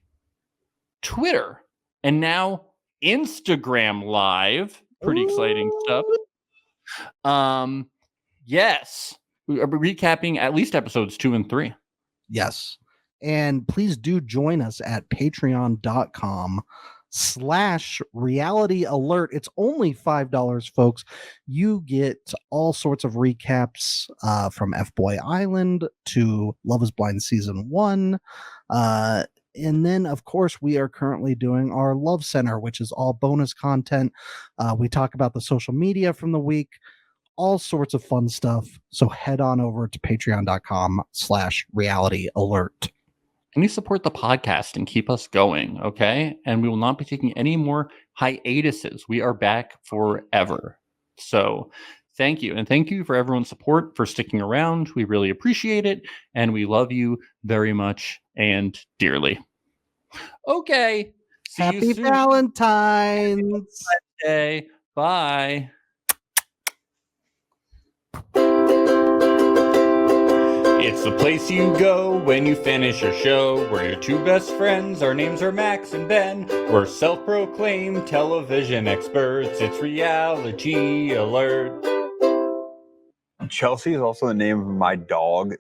Twitter, and now Instagram Live. Pretty exciting stuff. Yes. We're recapping at least episodes 2 and 3. Yes. And please do join us at patreon.com/reality alert. It's only $5, folks. You get all sorts of recaps from F-Boy Island to Love Is Blind season 1. And then, of course, we are currently doing our Love Center, which is all bonus content. We talk about the social media from the week, all sorts of fun stuff. So head on over to patreon.com/reality alert. And you support the podcast and keep us going, okay? And we will not be taking any more hiatuses. We are back forever. So Thank you. And thank you for everyone's support, for sticking around. We really appreciate it. And we love you very much and dearly. Okay. See Happy you soon. Valentine's Day. Bye. It's the place you go when you finish your show. We're your two best friends. Our names are Max and Ben. We're self-proclaimed television experts. It's Reality Alert. Chelsea is also the name of my dog.